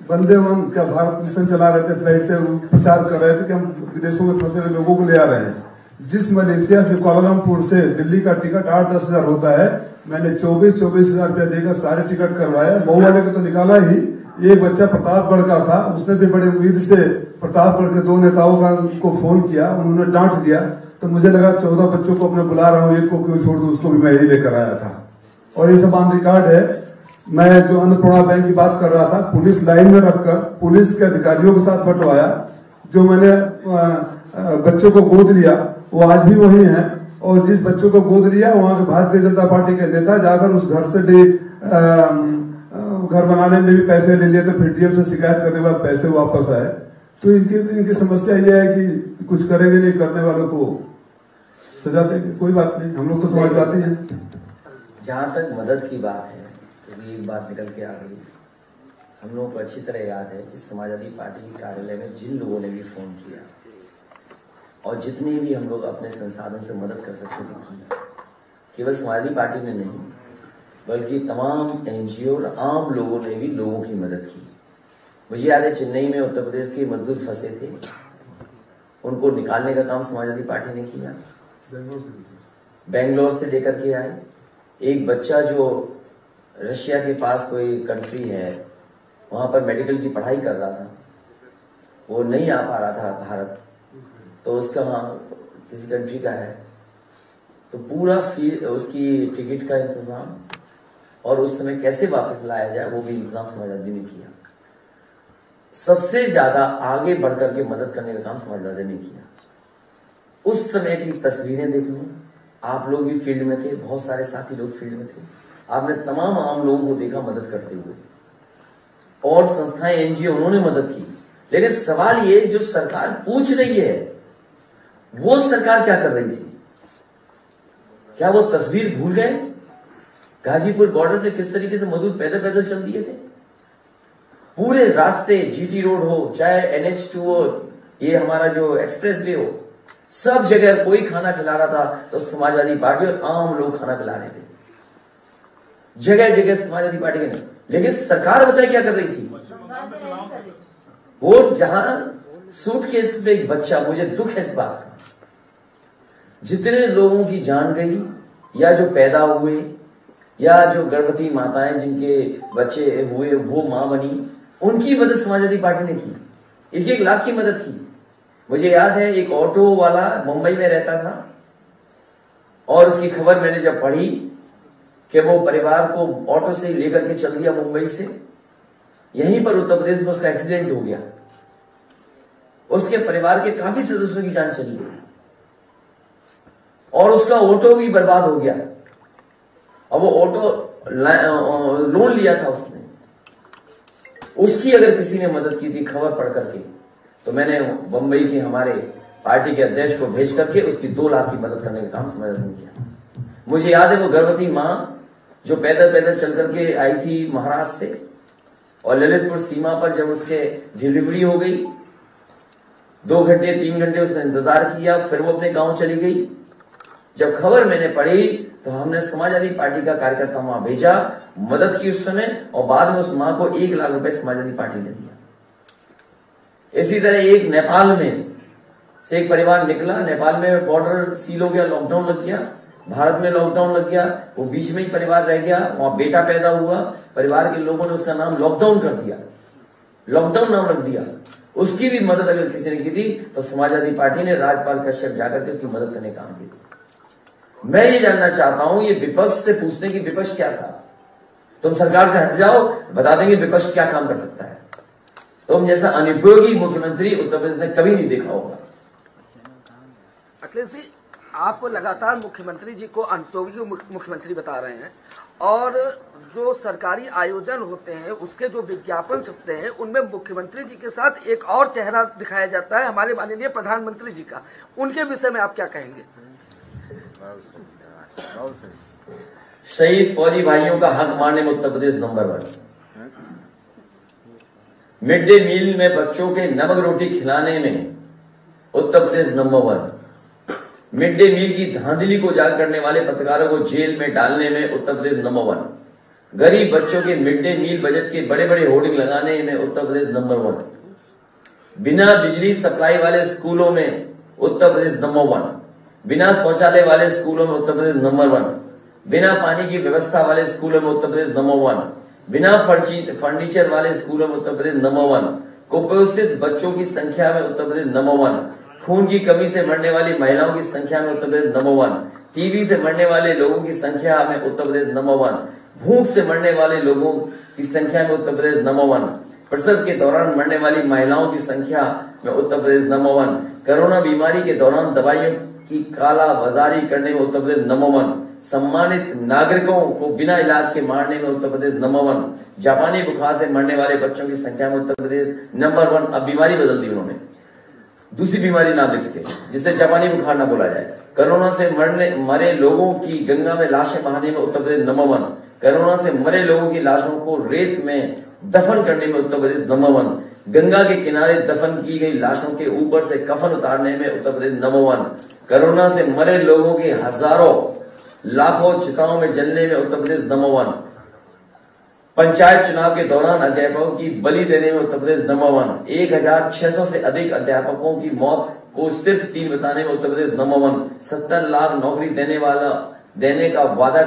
वंदे क्या भारत मिशन चला रहे थे, फ्लाइट से प्रचार कर रहे थे कि हम विदेशों में फंसे हुए लोगों को ले आ रहे हैं। जिस मलेशिया से कुआलालंपुर से दिल्ली का टिकट 8-10 हजार होता है, मैंने 24 हजार रुपया देकर सारे टिकट करवाया। मऊ वाले को तो निकाला ही, एक बच्चा प्रतापगढ़ का था, उसने भी बड़े उम्मीद से प्रतापगढ़ के 2 नेताओं को फोन किया, उन्होंने डांट दिया। तो मुझे लगा 14 बच्चों को अपने बुला रहा हूँ, एक को क्यों छोड़ दूं, उसको भी मैं ही लेकर आया था। और ये सब ऑन रिकॉर्ड है। मैं जो अन्नपूर्णा बैंक की बात कर रहा था, पुलिस लाइन में रखकर पुलिस के अधिकारियों के साथ बंटवाया। जो मैंने बच्चों को गोद लिया वो आज भी वही है, और जिस बच्चों को गोद लिया वहां के भारतीय जनता पार्टी के नेता जाकर उस घर से घर बनाने में भी पैसे ले लिए, तो फिर डीएम से शिकायत करने के बाद पैसे वापस आए। तो इनकी समस्या यह है कि कुछ करेंगे नहीं, करने वालों को सजा देंगे। कोई बात नहीं, हम लोग तो समाजवादी हैं। जहां तक मदद की बात है तो एक बात निकल के आ गई। हम लोगों को अच्छी तरह याद है कि समाजवादी पार्टी के कार्यालय में जिन लोगों ने भी फोन किया और जितने भी हम लोग अपने संसाधन से मदद कर सकते थे की, केवल समाजवादी पार्टी ने नहीं बल्कि तमाम एनजीओ और आम लोगों ने भी लोगों की मदद की। मुझे याद है चेन्नई में उत्तर प्रदेश के मजदूर फंसे थे, उनको निकालने का काम समाजवादी पार्टी ने किया। बेंगलोर से लेकर के आए। एक बच्चा जो रशिया के पास कोई कंट्री है वहां पर मेडिकल की पढ़ाई कर रहा था, वो नहीं आ पा रहा था भारत, तो उसका वहां किसी कंट्री का है, तो पूरा उसकी टिकट का इंतजाम और उस समय कैसे वापस लाया जाए वो भी इंतजाम समाजवादी ने किया। सबसे ज्यादा आगे बढ़कर के मदद करने का काम समाजवादी ने किया। उस समय की तस्वीरें देख लो, आप लोग भी फील्ड में थे, बहुत सारे साथी लोग फील्ड में थे, आपने तमाम आम लोगों को देखा मदद करते हुए, और संस्थाएं एनजीओ उन्होंने मदद की। लेकिन सवाल ये जो सरकार पूछ रही है वो सरकार क्या कर रही थी? क्या वो तस्वीर भूल गए? गाजीपुर बॉर्डर से किस तरीके से मजदूर पैदल पैदल चल दिए थे, पूरे रास्ते, जीटी रोड हो चाहे NH2 हो, ये हमारा जो एक्सप्रेस वे हो, सब जगह कोई खाना खिला रहा था तो समाजवादी पार्टी और आम लोग खाना खिला रहे थे, जगह जगह समाजवादी पार्टी के नहीं। लेकिन सरकार बताए क्या कर रही थी? वो जहां सूटकेस में एक बच्चा, मुझे दुख है इस बात का, जितने लोगों की जान गई या जो पैदा हुए या जो गर्भवती माताएं जिनके बच्चे हुए वो मां बनी, उनकी मदद समाजवादी पार्टी ने की। 1-1 लाख की मदद की। मुझे याद है एक ऑटो वाला मुंबई में रहता था और उसकी खबर मैंने जब पढ़ी कि वो परिवार को ऑटो से लेकर के चल दिया मुंबई से, यहीं पर उत्तर प्रदेश में उसका एक्सीडेंट हो गया, उसके परिवार के काफी सदस्यों की जान चली गई और उसका ऑटो भी बर्बाद हो गया। अब वो ऑटो लोन लिया था उसने, उसकी अगर किसी ने मदद की थी खबर पढ़ करके, तो मैंने बंबई के हमारे पार्टी के अध्यक्ष को भेज करके उसकी 2 लाख की मदद करने का काम समाजवादी ने किया। मुझे याद है वो गर्भवती मां जो पैदल पैदल चल करके आई थी महाराष्ट्र से, और ललितपुर सीमा पर जब उसके डिलीवरी हो गई, 2 घंटे 3 घंटे उसने इंतजार किया, फिर वो अपने गांव चली गई। जब खबर मैंने पढ़ी तो हमने समाजवादी पार्टी का कार्यकर्ता वहां भेजा, मदद की उस समय, और बाद में उस मां को 1 लाख रुपए समाजवादी पार्टी ने दिया। इसी तरह एक नेपाल में से एक परिवार निकला, नेपाल में बॉर्डर सील हो गया, लॉकडाउन लग गया, भारत में लॉकडाउन लग गया, वो बीच में ही परिवार रह गया, वहां बेटा पैदा हुआ, परिवार के लोगों ने उसका नाम लॉकडाउन कर दिया, लॉकडाउन नाम रख दिया। उसकी भी मदद अगर किसी ने की थी तो समाजवादी पार्टी ने राजपाल कश्यप जाकर के उसकी मदद करने का काम किया। मैं ये जानना चाहता हूं, ये विपक्ष से पूछने की विपक्ष क्या था? तुम सरकार से हट जाओ, बता देंगे विपक्ष क्या काम कर सकता है। तुम जैसा अनुपयोगी मुख्यमंत्री उत्तर प्रदेश ने कभी नहीं देखा होगा। अखिलेश जी, आप लगातार मुख्यमंत्री जी को अनुपयोगी मुख्यमंत्री बता रहे हैं, और जो सरकारी आयोजन होते हैं उसके जो विज्ञापन छपते हैं उनमें मुख्यमंत्री जी के साथ एक और चेहरा दिखाया जाता है, हमारे माननीय प्रधानमंत्री जी का। उनके विषय में आप क्या कहेंगे? शहीद फौजी भाइयों का हक मारने में Uttar Pradesh number 1। Mid day meal में बच्चों के नमक रोटी खिलाने में Uttar Pradesh number 1। Mid day meal की धांधली को उजागर करने वाले पत्रकारों को जेल में डालने में उत्तर प्रदेश नंबर 1। गरीब बच्चों के मिड डे मील बजट के बड़े बड़े होर्डिंग लगाने में उत्तर प्रदेश नंबर 1। बिना बिजली सप्लाई वाले स्कूलों में उत्तर प्रदेश नंबर 1। बिना शौचालय वाले स्कूलों में उत्तर प्रदेश नंबर 1। बिना पानी की व्यवस्था वाले स्कूलों में उत्तर प्रदेश नंबर 1। बिना फर्नीचर वाले स्कूलों में उत्तर प्रदेश नंबर 1। कुपोषित बच्चों की संख्या में उत्तर प्रदेश नंबर 1। खून की कमी से मरने वाली महिलाओं की संख्या में उत्तर प्रदेश नंबर 1। टीबी से मरने वाले लोगों की संख्या में उत्तर प्रदेश नंबर 1। भूख से मरने वाले लोगों की संख्या में उत्तर प्रदेश नंबर 1। प्रसव के दौरान मरने वाली महिलाओं की संख्या में उत्तर प्रदेश नंबर 1। कोरोना बीमारी के दौरान दवाइयों की काला बाजारी करने में उत्तर प्रदेश नंबर 1। सम्मानित नागरिकों को बिना इलाज के मारने में उत्तर प्रदेश नंबर 1। जापानी बुखार से मरने वाले बच्चों की संख्या में उत्तर प्रदेश नंबर 1। अब बीमारी बदल दी उन्होंने, दूसरी बीमारी ना लिखते जिससे जापानी बुखार ना बोला जाए। कोरोना से मरे लोगों की गंगा में लाशें बहाने में उत्तर प्रदेश नंबर 1। कोरोना से मरे लोगों की लाशों को रेत में दफन करने में उत्तर प्रदेश नंबर 1। गंगा के किनारे दफन की गई लाशों के ऊपर से कफन उतारने में उत्तर प्रदेश नंबर 1। कोरोना से मरे लोगों के हजारों लाखों चिताओं में जलने में उत्तर प्रदेश नंबर 1। पंचायत चुनाव के दौरान अध्यापकों की बलि देने में उत्तर प्रदेश नंबर 1। 1600 से अधिक अध्यापकों की मौत को सिर्फ 3 बताने में उत्तर प्रदेश नंबर 1। 70 लाख नौकरी देने का वादा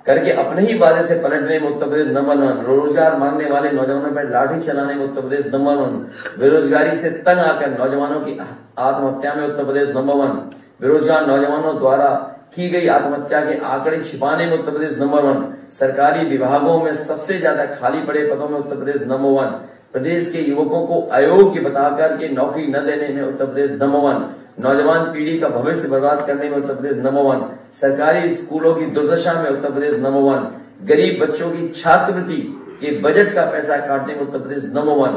करके अपने ही वादे से पलटने में उत्तर प्रदेश नंबर 1। रोजगार मांगने वाले नौजवानों पर लाठी चलाने में उत्तर प्रदेश नंबर 1। बेरोजगारी से तंग आकर नौजवानों की आत्महत्या में उत्तर प्रदेश नंबर 1। बेरोजगार नौजवानों द्वारा की गई आत्महत्या के आंकड़े छिपाने में उत्तर प्रदेश नंबर 1। सरकारी विभागों में सबसे ज्यादा खाली पड़े पदों में उत्तर प्रदेश नंबर 1। प्रदेश के युवकों को अयोग्य बताकर के नौकरी न देने में उत्तर प्रदेश नंबर 1। नौजवान पीढ़ी का भविष्य बर्बाद करने में उत्तर प्रदेश नंबर 1। सरकारी स्कूलों की दुर्दशा में उत्तर प्रदेश नंबर 1। गरीब बच्चों की छात्रवृत्ति के बजट का पैसा काटने में उत्तर प्रदेश नंबर 1।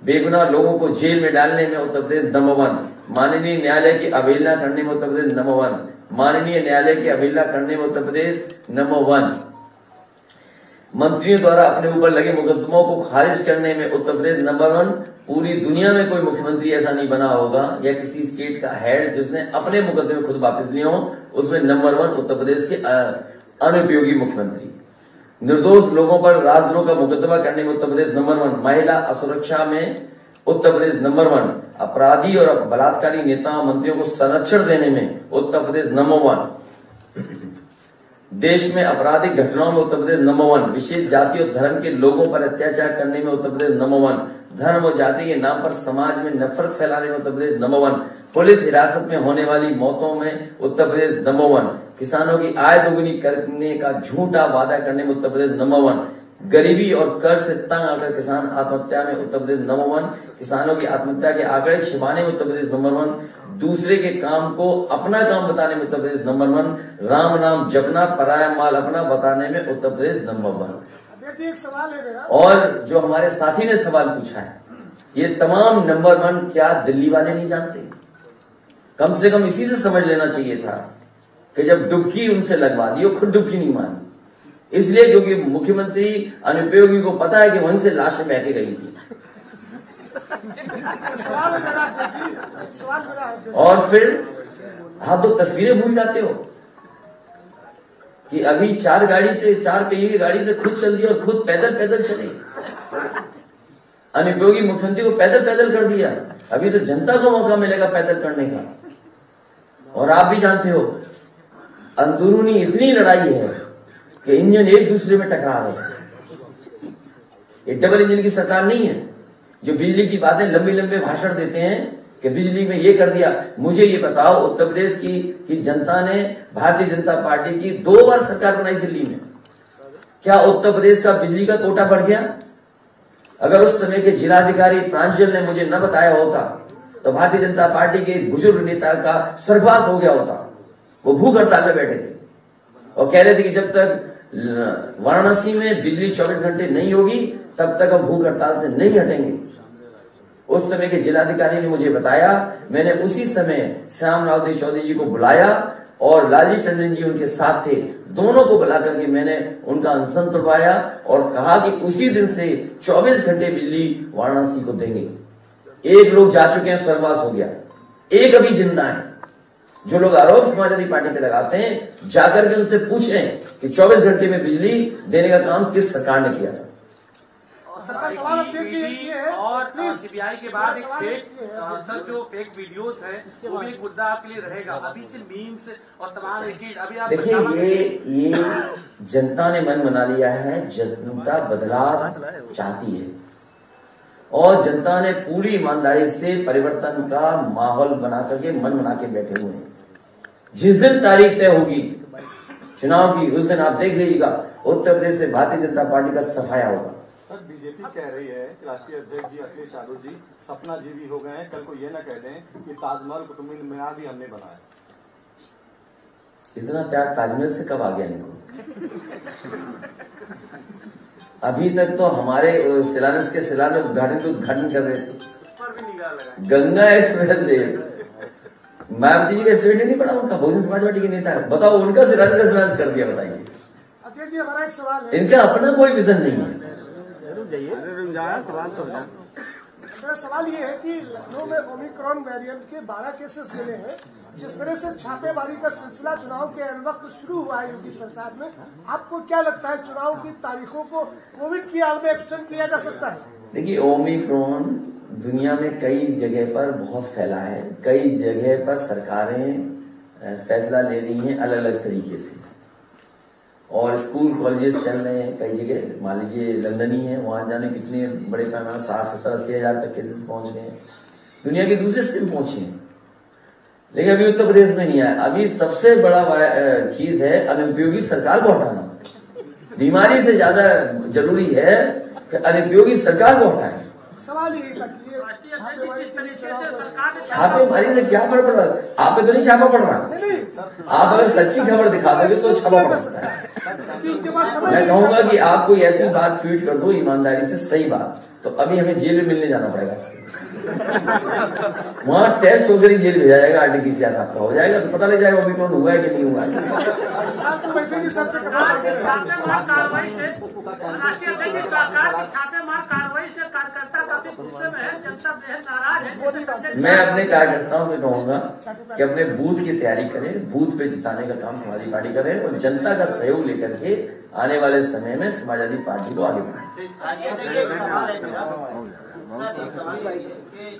बेगुनाह लोगों को जेल में डालने में उत्तर प्रदेश नंबर 1। माननीय न्यायालय की अवहेलना करने में उत्तर प्रदेश नंबर 1। माननीय न्यायालय की अवहेलना करने में उत्तर प्रदेश नंबर 1। मंत्रियों द्वारा अपने ऊपर लगे मुकदमों को खारिज करने में उत्तर प्रदेश नंबर 1। पूरी दुनिया में कोई मुख्यमंत्री ऐसा नहीं बना होगा या किसी स्टेट का हेड जिसने अपने मुकदमे खुद वापस लिए हों, उसमें नंबर 1 उत्तर प्रदेश के अनुपयोगी मुख्यमंत्री। निर्दोष लोगों पर राजद्रोह का मुकदमा करने में उत्तर प्रदेश नंबर 1। महिला असुरक्षा में उत्तर प्रदेश नंबर 1। अपराधी और बलात्कारी नेताओं मंत्रियों को संरक्षण देने में उत्तर प्रदेश नंबर 1। देश में आपराधिक घटनाओं में उत्तर प्रदेश नंबर 1। विशेष जाति और धर्म के लोगों पर अत्याचार करने में उत्तर प्रदेश नंबर 1। धर्म और जाति के नाम पर समाज में नफरत फैलाने में उत्तर प्रदेश नंबर 1। पुलिस हिरासत में होने वाली मौतों में उत्तर प्रदेश नंबर 1। किसानों की आय दोगुनी करने का झूठा वादा करने में उत्तर प्रदेश नंबर 1। गरीबी और कर्ज से तंग आकर किसान आत्महत्या में उत्तर प्रदेश नंबर 1। किसानों की आत्महत्या के आंकड़े छिपाने में उत्तर प्रदेश नंबर 1। दूसरे के काम को अपना काम बताने में उत्तर प्रदेश नंबर 1। राम नाम जपना पराया माल अपना बताने में उत्तर प्रदेश नंबर 1। एक सवाल है मेरा। और जो हमारे साथी ने सवाल पूछा है, ये तमाम नंबर 1 क्या दिल्ली वाले नहीं जानते? कम से कम इसी से समझ लेना चाहिए था कि जब डुबकी उनसे लगवा दी, खुद डुबकी नहीं मानी। इसलिए क्योंकि मुख्यमंत्री अनुपयोगी को पता है कि वहीं से लाश बह के गई थी। और फिर आप तो तस्वीरें भूल जाते हो कि अभी 4 पहिए की गाड़ी से खुद चल दिया और खुद पैदल चले। अनुपयोगी मुख्यमंत्री को पैदल कर दिया। अभी तो जनता को मौका मिलेगा पैदल करने का। और आप भी जानते हो अंदरूनी इतनी लड़ाई है कि इंजन एक दूसरे में टकरा रहे हैं। ये डबल इंजन की सरकार नहीं है जो बिजली की बातें लंबे भाषण देते हैं कि बिजली में ये कर दिया। मुझे ये बताओ, उत्तर प्रदेश की जनता ने भारतीय जनता पार्टी की 2 बार सरकार बनाई दिल्ली में, क्या उत्तर प्रदेश का बिजली का कोटा बढ़ गया? अगर उस समय के जिलाधिकारी प्रांजल ने मुझे न बताया होता तो भारतीय जनता पार्टी के बुजुर्ग नेता का स्वर्गवास हो गया होता। वो भूख हड़ताल में बैठे थे और कह रहे थे कि जब तक वाराणसी में बिजली 24 घंटे नहीं होगी तब तक हम भूख हड़ताल से नहीं हटेंगे। उस समय के जिलाधिकारी ने मुझे बताया। मैंने उसी समय श्याम राव चौधरी जी को बुलाया और लालजी टंडन जी उनके साथ थे। दोनों को बुला करके मैंने उनका अनशन तुड़वाया और कहा कि उसी दिन से 24 घंटे बिजली वाराणसी को देंगे। एक लोग जा चुके हैं, स्वर्गवास हो गया, एक अभी जिंदा है। जो लोग आरोप समाजवादी पार्टी पे लगाते हैं, जाकर के उनसे पूछें कि 24 घंटे में बिजली देने का काम किस सरकार ने किया था। और सीबीआई के बाद एक फेक सर जो फेक वीडियोस है वो भी एक मुद्दा आपके लिए रहेगा। अभी से मीम्स और तमाम अभी आप देखिए, ये जनता ने मन बना लिया है, जनता बदलाव चाहती है और जनता ने पूरी ईमानदारी से परिवर्तन का माहौल बना करके मन बना के बैठे हुए हैं। जिस दिन तारीख तय होगी चुनाव की, उस दिन आप देख लीजिएगा उत्तर प्रदेश में भारतीय जनता पार्टी का सफाया होगा। सर, बीजेपी कह रही है कि राष्ट्रीय अध्यक्ष जी अखिलेश यादव जी सपना जीवी हो गए हैं, कल को ये न कह दें कि ताजमहल कुतुब मीनार भी हमने बनाया। इतना प्यार ताजमहल से कब आ गया इनको? अभी तक तो हमारे शिलान्यास के शिलान्यास उद्घाटन कर रहे थे। गंगा एक्सप्रेस वे, मायावती जी का स्टेटमेंट नहीं पड़ा उनका, बहुजन समाज पार्टी के नेता है, बताओ उनका शिलान्यास कर दिया। बताइए, अध्यक्ष जी हमारा एक सवाल है, इनका अपना कोई विजन नहीं है। मेरा सवाल ये है कि लखनऊ में ओमिक्रॉन वेरिएंट के 12 केसेस मिले हैं, जिस तरह से छापेमारी का सिलसिला चुनाव के वक्त शुरू हुआ है योगी सरकार में, आपको क्या लगता है चुनाव की तारीखों को कोविड की आड़ में एक्सटेंड किया जा सकता है? देखिए, ओमिक्रॉन दुनिया में कई जगह पर बहुत फैला है, कई जगह पर सरकारें फैसला ले रही हैं अलग अलग तरीके से, और स्कूल कॉलेजेस चल रहे हैं कई जगह। मान लीजिए लंदन ही है, वहां जाने कितने बड़े पैमाने 60-70-80 हजार तक केसेस पहुंच गए हैं, दुनिया के दूसरे स्टेट में पहुंचे हैं, लेकिन अभी उत्तर प्रदेश में नहीं आया। अभी सबसे बड़ा चीज है अनुपयोगी सरकार को हटाना। बीमारी से ज्यादा जरूरी है कि अनुपयोगी सरकार को हटाए। सवाल ये था कि छापेमारी से क्या फर्क पड़ रहा है? आप पे तो नहीं छापा पड़ रहा। आप अगर सच्ची खबर दिखा दोगे तो छापा पड़ सकता है। मैं कहूंगा कि आप कोई ऐसी बात ट्वीट कर दो ईमानदारी से, सही बात, तो अभी हमें जेल में मिलने जाना पड़ेगा। वहां टेस्ट होकर ही जेल भेजा जाएगा, आरटीपीसीआर आपका हो जाएगा तो पता लग जाएगा अभी कौन हुआ है कि नहीं हुआ है। मैं अपने कार्यकर्ताओं से कहूंगा कि अपने बूथ की तैयारी करें, बूथ पे जिताने का काम समाजवादी पार्टी करें और जनता का सहयोग लेकर के आने वाले समय में समाजवादी पार्टी को आगे बढ़ाएं।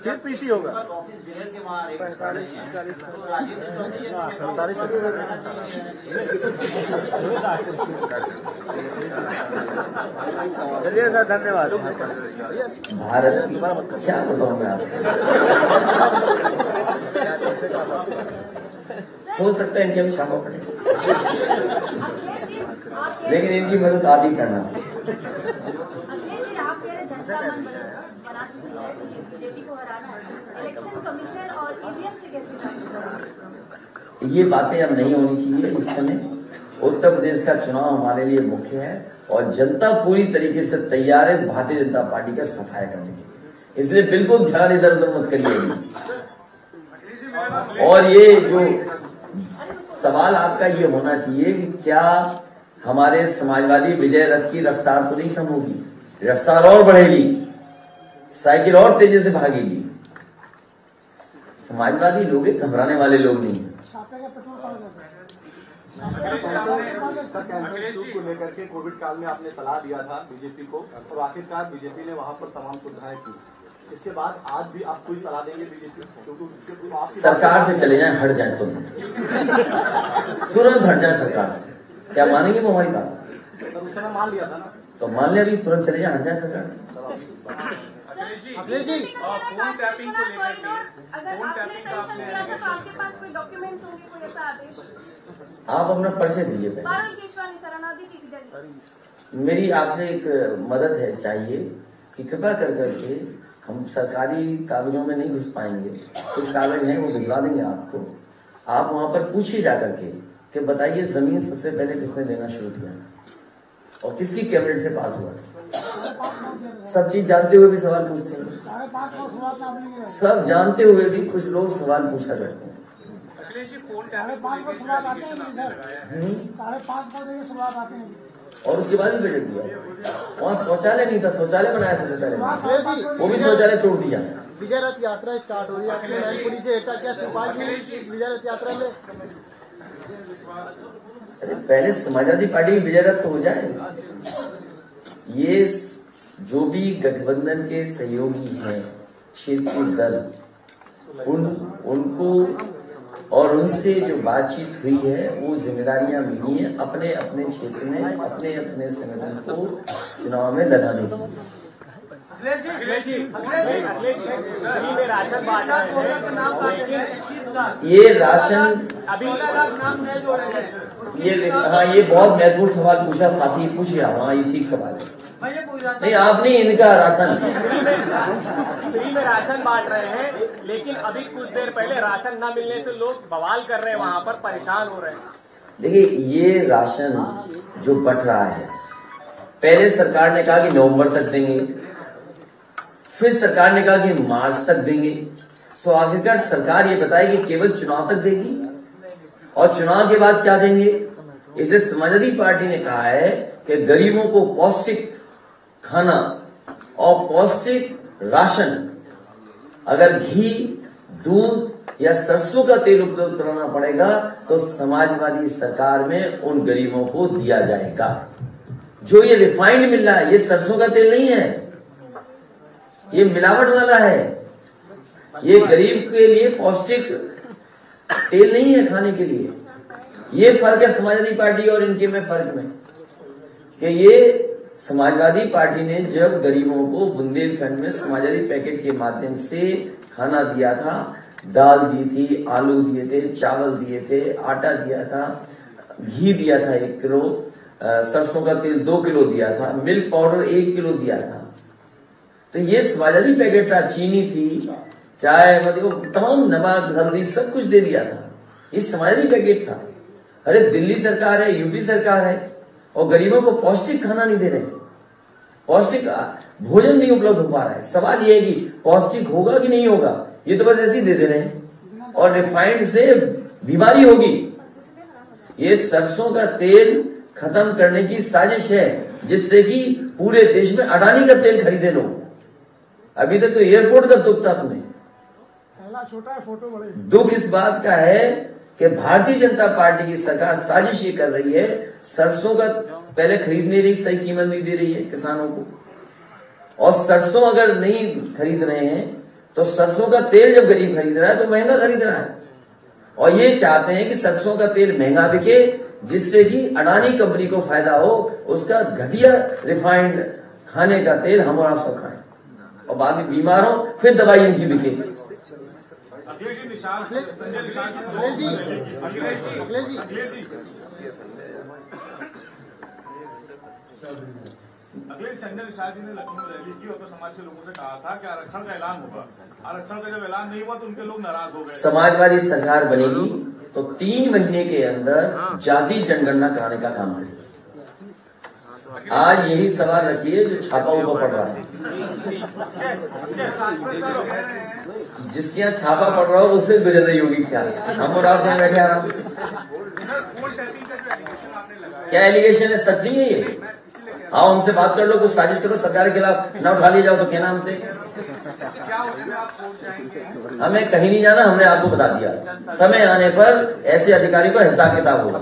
फिर पीसी होगा 45 धन्यवाद। भारत की क्या बताऊं मैं आपको, हो सकता है इनके भी छापा पड़े, लेकिन इनकी मदद आप ही करना। बीजेपी को हराना है, इलेक्शन कमीशन और ईवीएम से कैसे? ये बातें अब नहीं होनी चाहिए इस समय। उत्तर प्रदेश का चुनाव हमारे लिए मुख्य है और जनता पूरी तरीके से तैयार है भारतीय जनता पार्टी का सफाया करने के लिए, इसलिए बिल्कुल ध्यान इधर उधर मत करिए। और ये जो सवाल आपका ये होना चाहिए कि क्या हमारे समाजवादी विजय रथ की रफ्तार तो नहीं कम होगी, रफ्तार और बढ़ेगी, साइकिल और तेजी से भागेगी। समाजवादी लोग घबराने वाले लोग नहीं है। को लेकर के कोविड काल में आपने सलाह दिया था बीजेपी को और आखिरकार बीजेपी ने वहां पर तमाम सुविधाएं की। इसके बाद आज भी आप कोई सलाह देंगे बीजेपी को? सरकार से चले जाएं, हट जाएं, तुरंत हट जाएं सरकार से। क्या मानेंगे वो हमारी बात? उस समय मान लिया था ना, तो मान लिया, अभी तुरंत चले जाएं, हट जाएं सरकार से। आप अपना परिचय दीजिए पहले। मेरी आपसे एक मदद है चाहिए कि कृपया कर करके, हम सरकारी कागजों में नहीं घुस पाएंगे, कुछ कागज हैं वो भिजवा देंगे आपको। आप वहां पर पूछिए जाकर के कि बताइए जमीन सबसे पहले किसने लेना शुरू किया और किसकी कैबिनेट से पास हुआ था। सब चीज जानते हुए भी सवाल पूछते हैं, सब जानते हुए भी कुछ लोग सवाल पूछा करते हैं। और उसके बाद ही बजट दिया। वहाँ शौचालय नहीं था, शौचालय बनाया सबसे पहले, वो भी शौचालय तोड़ दिया। विजय रथ यात्रा स्टार्ट हो रही है अपने मैनपुरी से एटा, क्या शिवपाल जी इस विजय रथ यात्रा में? अरे पहले समाजवादी पार्टी की विजय रथ तो हो जाए। ये जो भी गठबंधन के सहयोगी हैं, क्षेत्रीय दल, उनको और उनसे जो बातचीत हुई है वो जिम्मेदारियां मिली हैं अपने अपने क्षेत्र में अपने अपने संगठन को चुनाव में लगाने की। ये राशन ये बहुत महत्वपूर्ण सवाल पूछा साथी, पूछिए आप। हाँ, ये ठीक सवाल है। नहीं, आप नहीं, इनका राशन फ्री में राशन बांट रहे हैं, लेकिन अभी कुछ देर पहले राशन न मिलने से लोग बवाल कर रहे हैं, वहाँ पर परेशान हो रहे हैं। देखिए, ये राशन जो बंट रहा है, पहले सरकार ने कहा कि नवंबर तक देंगे, फिर सरकार ने कहा कि मार्च तक देंगे, तो आखिरकार सरकार ये बताए कि केवल चुनाव तक देगी और चुनाव के बाद क्या देंगे। इसलिए समाजवादी पार्टी ने कहा है कि गरीबों को पौष्टिक खाना और पौष्टिक राशन, अगर घी, दूध या सरसों का तेल उपलब्ध कराना पड़ेगा तो समाजवादी सरकार में उन गरीबों को दिया जाएगा। जो ये रिफाइंड मिल रहा है, ये सरसों का तेल नहीं है, ये मिलावट वाला है। ये गरीब के लिए पौष्टिक तेल नहीं है खाने के लिए। ये फर्क है समाजवादी पार्टी और इनके में फर्क में, कि ये समाजवादी पार्टी ने जब गरीबों को बुंदेलखंड में समाजवादी पैकेट के माध्यम से खाना दिया था, दाल दी थी, आलू दिए थे, चावल दिए थे, आटा दिया था, घी दिया था 1 किलो, सरसों का तेल 2 किलो दिया था, मिल्क पाउडर 1 किलो दिया था। तो ये समाजवादी पैकेट था। चीनी थी, चाय, मतलब तमाम नमक, हल्दी सब कुछ दे दिया था। ये समाजवादी पैकेट था। अरे दिल्ली सरकार है, यूपी सरकार है और गरीबों को पौष्टिक खाना नहीं दे रहे, पौष्टिक भोजन नहीं उपलब्ध हो पा रहा है। सवाल ये है कि पौष्टिक होगा कि नहीं होगा, ये तो बस ऐसे ही दे रहे हैं और रिफाइंड से बीमारी होगी। ये सरसों का तेल खत्म करने की साजिश है, जिससे कि पूरे देश में अडानी का तेल खरीदे लोग। अभी तक तो एयरपोर्ट का दुख था तुम्हें। छोटा है फोटो बड़े। दुख इस बात का है कि भारतीय जनता पार्टी की सरकार साजिश ये कर रही है, सरसों का पहले खरीद नहीं रही, सही कीमत नहीं दे रही है किसानों को, और सरसों अगर नहीं खरीद रहे हैं तो सरसों का तेल जब गरीब खरीद रहा है तो महंगा खरीद रहा है। और ये चाहते हैं कि सरसों का तेल महंगा बिके, जिससे कि अडानी कंपनी को फायदा हो, उसका घटिया रिफाइंड खाने का तेल हम और आप सब खाएं और बाद में बीमार हो, फिर दवाई इनकी बिके। अखिलेश जी, निशान संजय निशान जी ने लखनऊ रैली की और तो समाज के लोगों से कहा था कि आरक्षण का ऐलान होगा। आरक्षण का जब ऐलान नहीं हुआ तो उनके लोग नाराज हो गए। समाजवादी सरकार बनेगी तो 3 महीने के अंदर जाति जनगणना कराने का काम करेगी। आज यही सवाल रखिए जो छापा ऊपर पड़ रहा है, जिसके यहाँ छापा पड़ रहा हो उससे गुजर रही होगी क्या। हम और आप यहाँ बैठे आराम से, क्या एलिगेशन है, सच नहीं है ये। आओ हमसे बात कर लो, कुछ साजिश करो, सरकार के खिलाफ ना उठा ले जाओ तो कहना हमसे। हमें कहीं नहीं जाना, हमने आपको बता दिया। समय आने पर ऐसे अधिकारी को हिसाब किताब होगा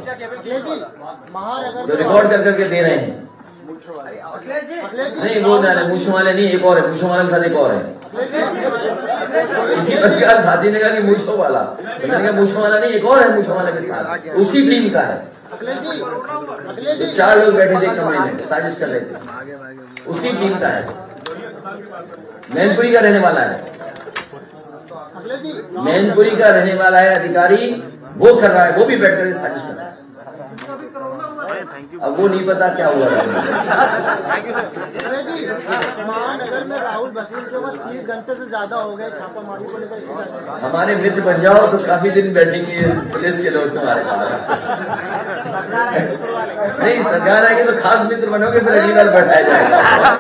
जो रिकॉर्ड कर करके दे रहे हैं। नहीं वो मूछों वाले नहीं, एक और है, मूछों वाले के साथ एक और है। इसी प्रकार साथी ने कहा कि मूछों वाला, तो मैंने कहा मूछों वाला नहीं, एक और है मूछों वाले के साथ, उसी टीम का है। तो 4 लोग बैठे थे कमरे में, साजिश कर रहे थे, उसी टीम का है। मैनपुरी का रहने वाला है, मैनपुरी का रहने वाला है अधिकारी, वो कर रहा है, वो भी बैठकर साजिश कर रहा है। अब वो नहीं पता क्या हुआ। महानगर में राहुल बसीर के बाद 30 घंटे से ज्यादा हो गए छापामारी को लेकर। हमारे मित्र बन जाओ तो काफी दिन बैठेंगे पुलिस के लोग तुम्हारे पास। नहीं, सरकार आएगी तो खास मित्र बनोगे, फिर अगली बार बैठाया जाएगा।